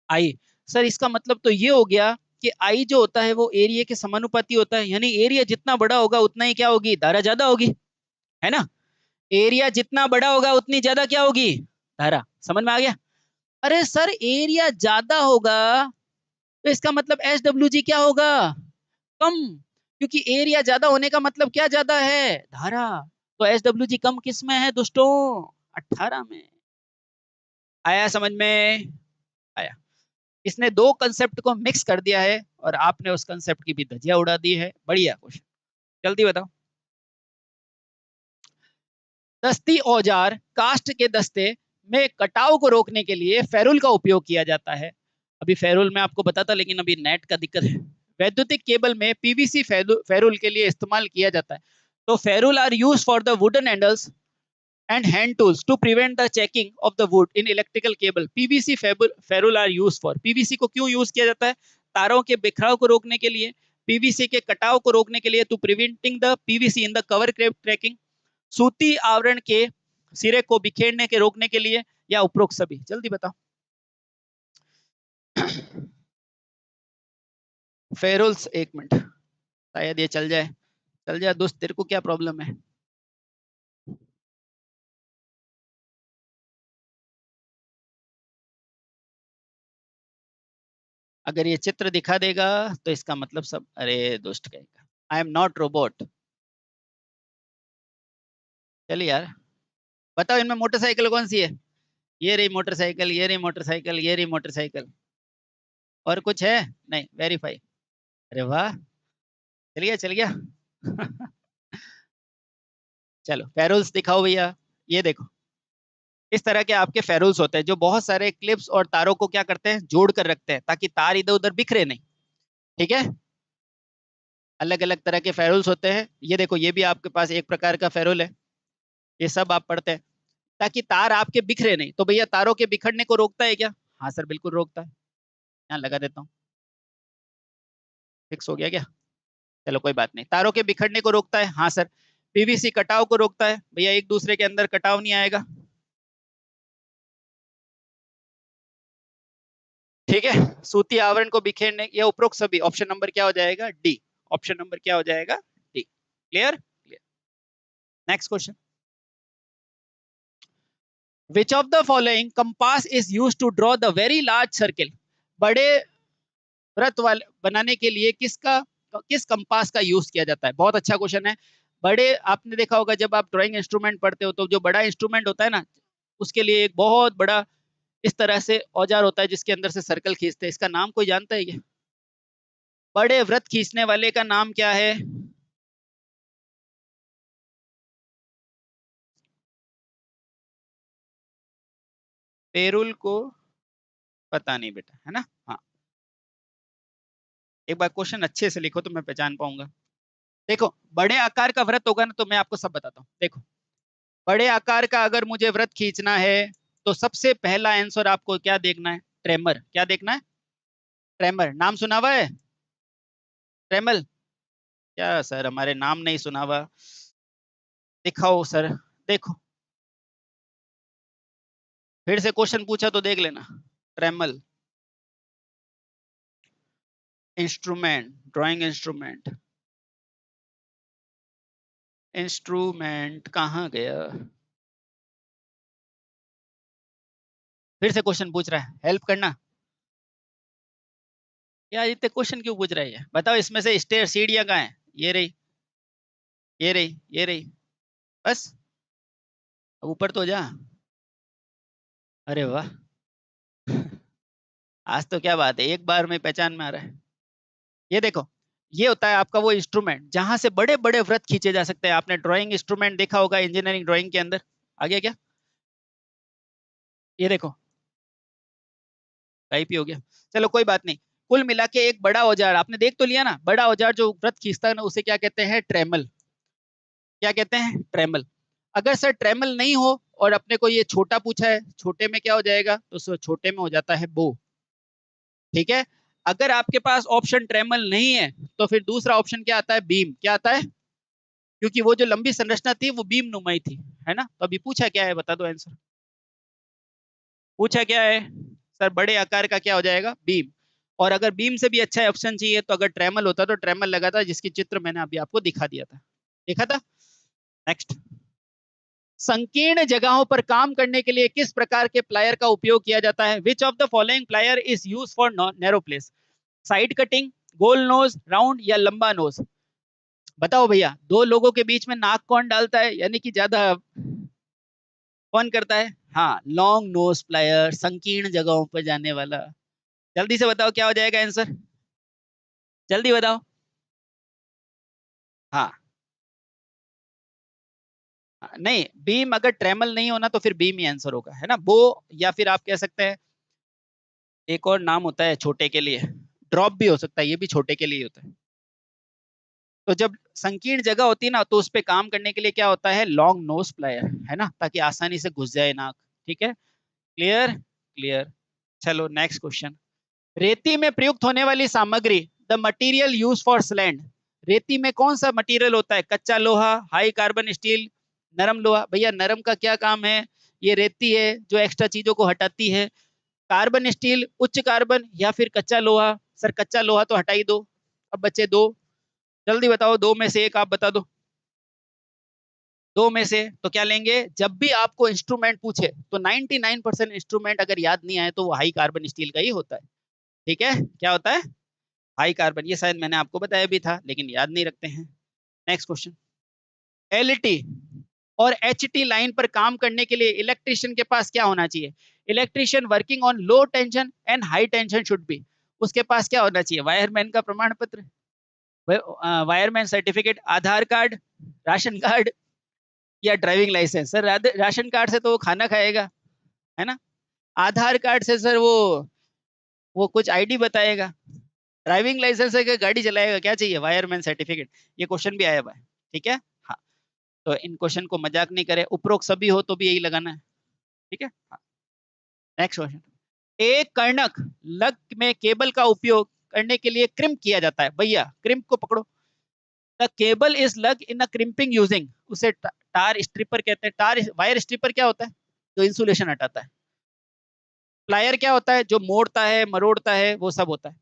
आई। सर इसका मतलब तो ये हो गया कि आई जो होता है वो एरिया के समानुपाती होता है, यानी एरिया जितना बड़ा होगा उतना ही क्या होगी? धारा ज्यादा होगी, है ना? एरिया जितना बड़ा होगा उतनी ज्यादा क्या होगी? धारा। समझ में आ गया? अरे सर एरिया ज्यादा होगा तो इसका मतलब SWG क्या होगा? कम, क्योंकि एरिया ज्यादा होने का मतलब क्या ज्यादा है? धारा। तो SWG कम किस में है दोस्तों? 18 में। आया समझ में? आया। इसने दो कंसेप्ट को मिक्स कर दिया है और आपने उस कंसेप्ट की भी धजिया उड़ा दी है। बढ़िया क्वेश्चन, जल्दी बताओ। दस्ती औजार कास्ट के दस्ते में कटाव को रोकने के लिए फेरुल का उपयोग किया जाता है। अभी फेरुल में आपको बताता, लेकिन अभी नेट का दिक्कत है। वैद्युतिक केबल में PVC फेरुल के लिए इस्तेमाल किया जाता है। तो ferrule are use for the wooden handles and hand tools to prevent the checking of the wood in electrical cable. PVC ferrule are used for. PVC को क्यों यूज किया जाता है? तारों के बिखराव को रोकने के लिए, PVC के कटाव को रोकने के लिए, to preventing the PVC in the cover cracking, सूती आवरण के सिरे को बिखेरने के रोकने के लिए, या उपरोक्त सभी? जल्दी बताओ। फेरुल्स, एक मिनट, शायद ये चल जाए। चल जाए दोस्त, तेरे को क्या प्रॉब्लम है? अगर ये चित्र दिखा देगा तो इसका मतलब सब, अरे दोस्त कहेगा आई एम नॉट रोबोट। चलिए यार, बताओ इनमें मोटरसाइकिल कौन सी है? ये रही मोटरसाइकिल, ये रही मोटरसाइकिल, ये रही मोटरसाइकिल। और कुछ है? नहीं, वेरीफाई। अरे वाह, चल गया चल गया। चलो फेरुल्स दिखाओ भैया। ये देखो, इस तरह के आपके फेरुल्स होते हैं जो बहुत सारे क्लिप्स और तारों को क्या करते हैं? जोड़ कर रखते हैं ताकि तार इधर उधर बिखरे नहीं। ठीक है। अलग अलग तरह के फेरुल्स होते हैं। ये देखो, ये भी आपके पास एक प्रकार का फेरुल है। ये सब आप पढ़ते हैं ताकि तार आपके बिखरे नहीं। तो भैया तारों के बिखरने को रोकता है क्या? हाँ सर, बिल्कुल रोकता है। यहाँ लगा देता हूँ। फिक्स हो गया क्या? चलो कोई बात नहीं। तारों के बिखरने को रोकता है, हाँ सर। PVC कटाव को रोकता है, भैया एक दूसरे के अंदर कटाव नहीं आएगा। ठीक है। सूती आवरण को बिखेरने, या उपरोक्त सभी। ऑप्शन नंबर क्या हो जाएगा? डी। ऑप्शन नंबर क्या हो जाएगा? D. Clear? Clear. Next question. Which of the following compass is use to draw the very large circle? बड़े वृत्त वाले बनाने के लिए किस कंपास का यूज किया जाता है? बहुत अच्छा क्वेश्चन है। बड़े, आपने देखा होगा जब आप ड्राइंग इंस्ट्रूमेंट पढ़ते हो तो जो बड़ा इंस्ट्रूमेंट होता है ना, उसके लिए एक बहुत बड़ा इस तरह से औजार होता है जिसके अंदर से सर्कल खींचते हैं। इसका नाम कोई जानता है क्या? बड़े वृत्त खींचने वाले का नाम क्या है? पेरुल को पता नहीं बेटा, है ना? हाँ, एक बार क्वेश्चन अच्छे से लिखो तो मैं पहचान पाऊंगा। देखो, बड़े आकार का वृत्त होगा ना, तो मैं आपको सब बताता हूँ। देखो, बड़े आकार का अगर मुझे वृत्त खींचना है तो सबसे पहला आंसर आपको क्या देखना है? ट्रेमर। क्या देखना है? ट्रेमर। नाम सुना हुआ है? ट्रेमल। क्या सर, हमारे नाम नहीं सुना हुआ? दिखाओ सर। देखो, फिर से क्वेश्चन पूछा तो देख लेना। ट्रेमल इंस्ट्रूमेंट, ड्राइंग इंस्ट्रूमेंट। इंस्ट्रूमेंट कहाँ गया? फिर से क्वेश्चन पूछ रहा है, हेल्प करना। यार इतने क्वेश्चन क्यों पूछ रहे हैं? बताओ, इसमें से स्टेयर, सीढ़ियां कहाँ है? ये रही, ये रही, ये रही। बस, ऊपर तो जा। अरे वाह, आज तो क्या बात है, एक बार में पहचान में आ रहा है। ये देखो, ये होता है आपका वो इंस्ट्रूमेंट जहां से बड़े बड़े वृत्त खींचे जा सकते हैं। आपने ड्राइंग इंस्ट्रूमेंट देखा होगा इंजीनियरिंग ड्राइंग के अंदर, आ गया क्या? ये देखो टाइप ही हो गया। चलो कोई बात नहीं। कुल मिला के एक बड़ा औजार आपने देख तो लिया ना, बड़ा औजार जो व्रत खींचता है ना उसे क्या कहते हैं? ट्रेमल। क्या कहते हैं? ट्रेमल। अगर सर ट्रेमल नहीं हो और अपने को ये छोटा पूछा है, छोटे में क्या हो जाएगा? तो सर छोटे में हो जाता है बो। ठीक है। अगर आपके पास ऑप्शन ट्रेमल नहीं है तो फिर दूसरा ऑप्शन क्या आता है? बीम। क्या आता है? क्योंकि वो जो लंबी संरचना थी वो बीम नुमाई थी, है ना? तो अभी पूछा क्या है, बता दो आंसर। पूछा क्या है? सर बड़े आकार का क्या हो जाएगा? बीम। और अगर बीम से भी अच्छा ऑप्शन चाहिए तो अगर ट्रेमल होता तो ट्रेमल लगा था, जिसकी चित्र मैंने अभी आपको दिखा दिया था। देखा था? नेक्स्ट। संकीर्ण जगहों पर काम करने के लिए किस प्रकार के प्लायर का उपयोग किया जाता है? Which of the following plier is use for narrow place? Side cutting, गोल नोज, राउंड या लंबा नोज? बताओ भैया, दो लोगों के बीच में नाक कौन डालता है, यानी कि ज्यादा कौन करता है? हाँ, लॉन्ग नोज प्लायर, संकीर्ण जगहों पर जाने वाला। जल्दी से बताओ क्या हो जाएगा आंसर? जल्दी बताओ। हाँ। नहीं, बीम अगर ट्रेमल नहीं होना तो फिर बीम ही आंसर होगा, है ना? बो, या फिर आप कह सकते हैं एक और नाम होता है छोटे के लिए, ड्रॉप भी हो सकता है, ये भी छोटे के लिए होता है। तो जब संकीर्ण जगह होती है ना तो उस पे काम करने के लिए क्या होता है? लॉन्ग नोज प्लायर, है ना, ताकि आसानी से घुस जाए नाक। ठीक है, क्लियर? क्लियर। चलो नेक्स्ट क्वेश्चन। रेती में प्रयुक्त होने वाली सामग्री, द मटेरियल यूज फॉर स्लैंड। रेती में कौन सा मटेरियल होता है? कच्चा लोहा, हाई कार्बन स्टील, नरम लोहा? भैया नरम का क्या काम है? ये रेती है जो एक्स्ट्रा चीजों को हटाती है। कार्बन स्टील उच्च कार्बन, या फिर कच्चा लोहा? सर कच्चा लोहा तो हटा ही दो। अब बचे दो, जल्दी बताओ, दो में से एक आप बता दो। दो में से तो क्या लेंगे? जब भी आपको इंस्ट्रूमेंट पूछे तो 99% इंस्ट्रूमेंट अगर याद नहीं आए तो वो हाई कार्बन स्टील का ही होता है। ठीक है, क्या होता है? High carbon. ये शायद मैंने आपको बताया भी था लेकिन याद नहीं रखते हैं। Next question. एलटी और एचटी लाइन पर काम करने के लिए इलेक्ट्रिशियन के पास क्या होना चाहिए? Electrician working on low tension and high tension should be. उसके पास क्या होना चाहिए? वायरमैन का प्रमाण पत्र, wireman certificate, Aadhaar card, ration card, या driving licence? Sir ration card से तो वो खाना खाएगा, है ना? आधार कार्ड से सर वो कुछ आईडी बताएगा। ड्राइविंग लाइसेंस है कि गाड़ी चलाएगा? क्या चाहिए? Wireman certificate. ये क्वेश्चन भी आया हुआ है। ठीक है। हाँ, तो इन क्वेश्चन को मजाक नहीं करे, उपरोक्त सभी हो तो भी यही लगाना है। ठीक है। हाँ। Next question. एक कर्णक लग में केबल का उपयोग करने के लिए क्रिम्प किया जाता है। भैया क्रिम्प को पकड़ो। द केबल इज लग इन अ क्रिम्पिंग यूजिंग, उसे टार स्ट्रिपर कहते हैं। टार वायर स्ट्रिपर क्या होता है? जो इंसुलेशन हटाता है। प्लायर क्या होता है? जो मोड़ता है, मरोड़ता है, वो सब होता है।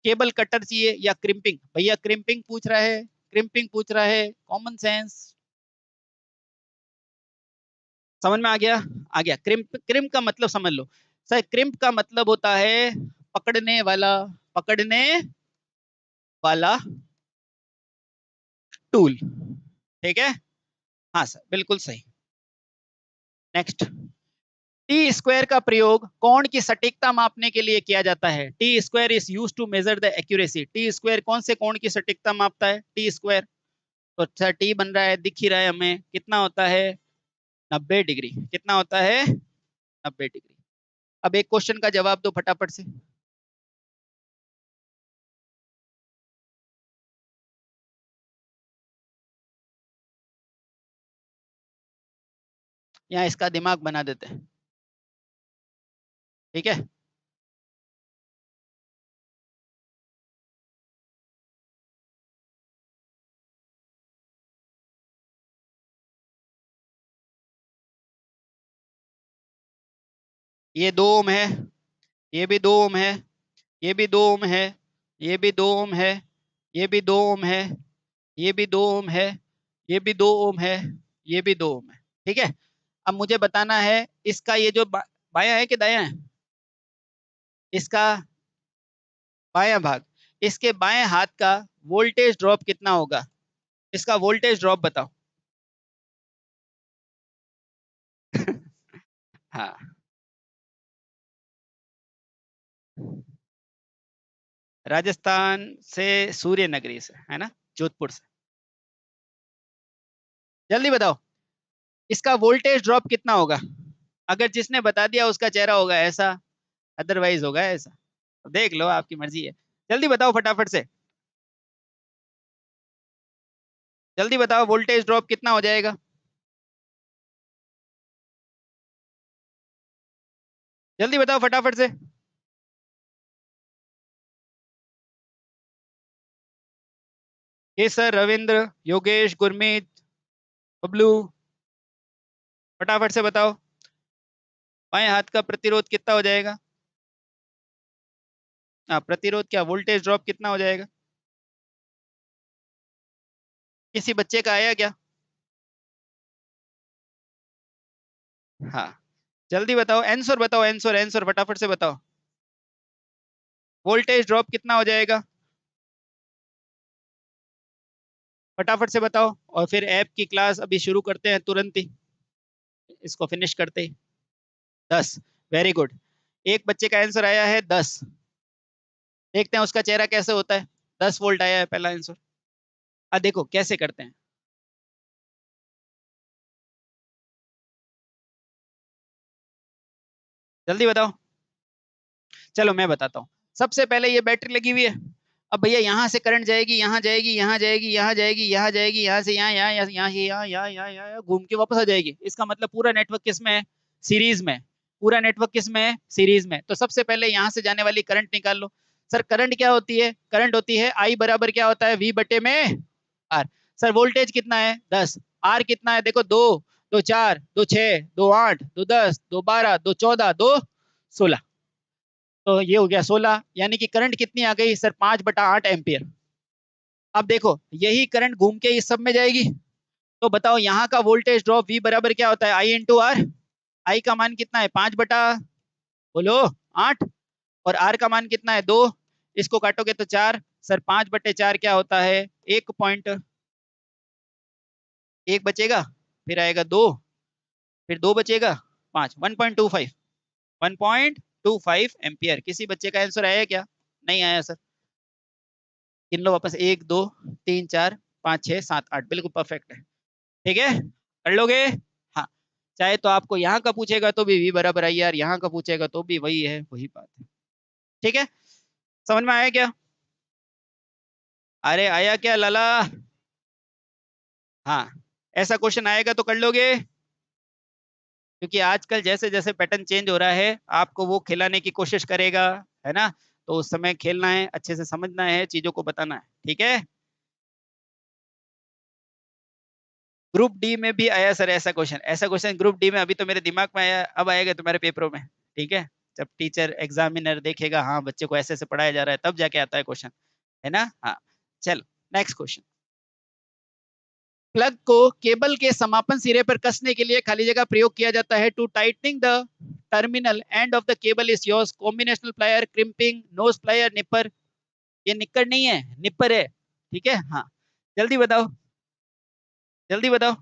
केबल कटर चाहिए या क्रिम्पिंग? भैया क्रिम्पिंग पूछ रहा है, क्रिम्पिंग पूछ रहा है, कॉमन सेंस। समझ में आ गया? आ गया। क्रिम्प, क्रिम्प का मतलब समझ लो। सर क्रिम्प का मतलब होता है पकड़ने वाला, पकड़ने वाला टूल। ठीक है। हाँ सर, बिल्कुल सही। नेक्स्ट। टी स्क्वायर का प्रयोग कोण की सटीकता मापने के लिए किया जाता है। T square is use to measure the accuracy. T square कौन से कोण की सटीकता मापता है? T square. तो सर टी बन रहा है, दिख ही रहा है हमें, कितना होता है? 90 डिग्री। कितना होता है? 90 डिग्री। अब एक क्वेश्चन का जवाब दो फटाफट से। यहाँ इसका दिमाग बना देते हैं। ठीक है। ये 2 ओम है, ये भी 2 ओम है, ये भी 2 ओम है, ये भी 2 ओम है, ये भी 2 ओम है, ये भी 2 ओम है, ये भी 2 ओम है, ये भी 2 ओम है। ठीक है। अब मुझे बताना है इसका ये जो बायां है कि दायां है? इसका बायां भाग, इसके बाएं हाथ का वोल्टेज ड्रॉप कितना होगा? इसका वोल्टेज ड्रॉप बताओ। हाँ, राजस्थान से, सूर्य नगरी से, है ना, जोधपुर से। जल्दी बताओ। इसका वोल्टेज ड्रॉप कितना होगा? अगर जिसने बता दिया उसका चेहरा होगा ऐसा, अदरवाइज होगा ऐसा। देख लो, आपकी मर्जी है। जल्दी बताओ फटाफट से, जल्दी बताओ वोल्टेज ड्रॉप कितना हो जाएगा? जल्दी बताओ फटाफट से। केसर, रविंद्र, योगेश, गुरमीत, बबलू, फटाफट से बताओ। बाएं हाथ का प्रतिरोध कितना हो जाएगा? हाँ, प्रतिरोध क्या, वोल्टेज ड्रॉप कितना हो जाएगा? किसी बच्चे का आया क्या? हाँ, जल्दी बताओ, आंसर बताओ, आंसर आंसर फटाफट से बताओ। वोल्टेज ड्रॉप कितना हो जाएगा? फटाफट से बताओ, और फिर ऐप की क्लास अभी शुरू करते हैं तुरंत ही, इसको फिनिश करते ही। 10। Very good. एक बच्चे का आंसर आया है 10। देखते हैं उसका चेहरा कैसे होता है। 10 वोल्ट आया है पहला आंसर। अब देखो कैसे करते हैं। जल्दी बताओ। चलो मैं बताता हूँ। सबसे पहले ये बैटरी लगी हुई है। अब भैया यहाँ से करंट जाएगी, यहाँ जाएगी, यहाँ जाएगी, यहाँ जाएगी, यहाँ जाएगी, यहाँ से यहाँ, यहाँ, यहाँ से यहाँ, यहाँ, यहाँ, यहाँ, यहाँ घूम के वापस आ जाएगी। इसका मतलब पूरा नेटवर्क किस में है? सीरीज में। पूरा नेटवर्क किस में है? सीरीज में। तो सबसे पहले यहाँ से जाने वाली करंट निकाल लो। सर करंट क्या होती है? करंट होती है आई बराबर क्या होता है? वी बटे में आर। सर वोल्टेज कितना है? 10। आर कितना है? देखो 2, 2 4, 2 6, 2 8, 2 10, 2 12, 2 14, 2 16। तो ये हो गया 16, यानी कि करंट कितनी आ गई सर? 5/8 एम्पियर। अब देखो यही करंट घूम के इस सब में जाएगी। तो बताओ यहाँ का वोल्टेज ड्रॉप V बराबर क्या होता है? आई इंटू आर। आई का मान कितना है? 5/बोलो 8। और आर का मान कितना है? 2। इसको काटोगे तो 4। सर 5/4 क्या होता है? 1 बचेगा, फिर आएगा 2, फिर 2 बचेगा, 5, 1.25। 1.25 एम्पियर। किसी बच्चे का आंसर आया क्या? नहीं आया सर। गिन लो वापस, 1 2 3 4 5 6 7 8, बिल्कुल परफेक्ट है। ठीक है, कर लोगे? हाँ। चाहे तो आपको यहाँ का पूछेगा तो भी V बराबर आई आर, यहाँ का पूछेगा तो भी वही है, वही बात है। ठीक है, समझ में आया क्या? अरे आया क्या लाला? हाँ, ऐसा क्वेश्चन आएगा तो कर लोगे? क्योंकि आजकल जैसे जैसे पैटर्न चेंज हो रहा है, आपको वो खिलाने की कोशिश करेगा, है ना? तो उस समय खेलना है, अच्छे से समझना है, चीजों को बताना है। ठीक है, ग्रुप डी में भी आया सर ऐसा क्वेश्चन। ऐसा क्वेश्चन ग्रुप डी में अभी तो मेरे दिमाग में आया, अब आएगा तुम्हारे पेपरों में। ठीक है, जब टीचर एग्जामिनर देखेगा हाँ बच्चे को ऐसे ऐसे पढ़ाया जा रहा है, तब जाके आता है क्वेश्चन, है ना? हाँ, चलो नेक्स्ट क्वेश्चन। प्लग को केबल के समापन सिरे पर कसने के लिए खाली जगह प्रयोग किया जाता है। To tightening the terminal end of the cable is used combinational plier, crimping, nose plier, nipper. ये निक्कर नहीं है, निपर है। ठीक है, हाँ। जल्दी बताओ, जल्दी बताओ,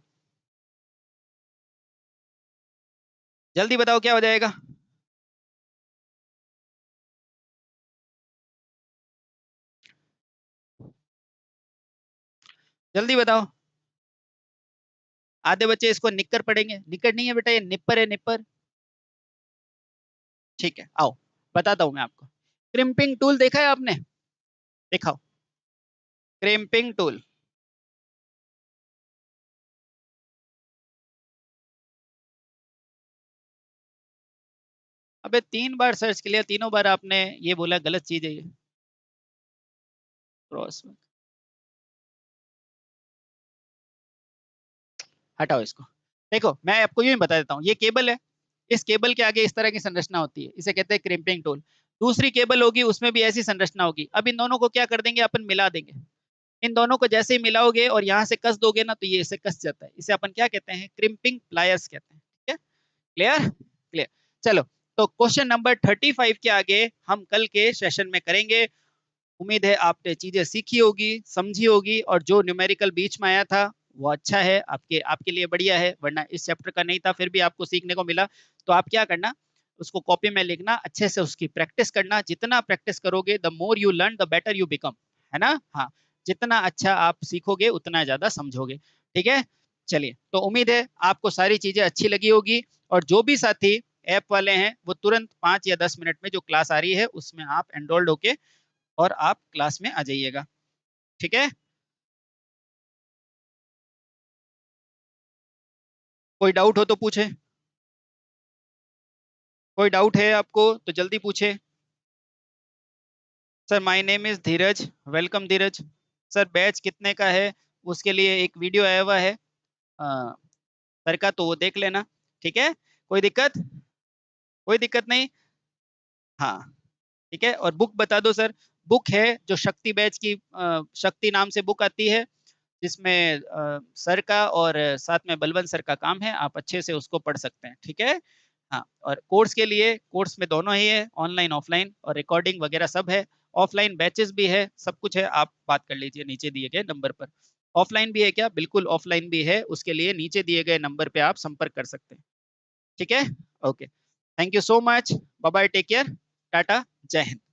जल्दी बताओ क्या हो जाएगा? जल्दी बताओ। आधे बच्चे इसको निक्कर पढ़ेंगे, निक्कर नहीं है बेटा, ये निपर है, निपर। ठीक है, आओ बताता हूं मैं आपको। क्रिम्पिंग टूल देखा है आपने? दिखाओ, क्रिम्पिंग टूल। अबे 3 बार सर्च किया, तीनों बार आपने ये बोला गलत चीज है ये। क्रॉस, हटाओ इसको। देखो मैं आपको यूं ही बता देता हूँ, ये केबल है, इस केबल के आगे इस तरह की संरचना होती है, इसे कहते हैं क्रिम्पिंग टूल। दूसरी केबल होगी, उसमें भी ऐसी संरचना होगी। अब इन दोनों को क्या कर देंगे अपन? मिला देंगे। इन दोनों को जैसे ही मिलाओगे और यहाँ से कस दोगे ना, तो ये इसे कस जाता है। इसे अपन क्या कहते हैं? क्रिम्पिंग प्लायर्स कहते हैं। ठीक है, क्लियर? क्लियर। चलो, तो क्वेश्चन नंबर 35 के आगे हम कल के सेशन में करेंगे। उम्मीद है आपने चीजें सीखी होगी, समझी होगी, और जो न्यूमेरिकल बीच में आया था वो अच्छा है, आपके आपके लिए बढ़िया है, वरना इस चैप्टर का नहीं था, फिर भी आपको सीखने को मिला। तो आप क्या करना, उसको कॉपी में लिखना, अच्छे से उसकी प्रैक्टिस करना। जितना प्रैक्टिस करोगे, the more you learn the better you become, है ना? हाँ, जितना अच्छा आप सीखोगे उतना ज्यादा समझोगे। ठीक है, चलिए, तो उम्मीद है आपको सारी चीजें अच्छी लगी होगी, और जो भी साथी ऐप वाले हैं वो तुरंत 5 या 10 मिनट में जो क्लास आ रही है उसमें आप एनरोल्ड होके और आप क्लास में आ जाइएगा। ठीक है, कोई डाउट हो तो पूछे, कोई डाउट है आपको तो जल्दी पूछे। Sir my name is Dheeraj, welcome Dheeraj. Sir batch कितने का है उसके लिए एक वीडियो आया हुआ है सर का, तो वो देख लेना। ठीक है, कोई दिक्कत, कोई दिक्कत नहीं। हाँ, ठीक है, और बुक बता दो सर। बुक है जो शक्ति बैच की, शक्ति नाम से बुक आती है, जिसमें सर का और साथ में बलवंत सर का काम है, आप अच्छे से उसको पढ़ सकते हैं। ठीक है, हाँ, और कोर्स के लिए, कोर्स में दोनों ही है, ऑनलाइन ऑफलाइन, और रिकॉर्डिंग वगैरह सब है। ऑफलाइन बैचेस भी है, सब कुछ है, आप बात कर लीजिए नीचे दिए गए नंबर पर। ऑफलाइन भी है क्या? बिल्कुल ऑफलाइन भी है, उसके लिए नीचे दिए गए नंबर पे आप संपर्क कर सकते हैं। ठीक है, okay, thank you so much, bye bye, take care, tata, जय हिंद।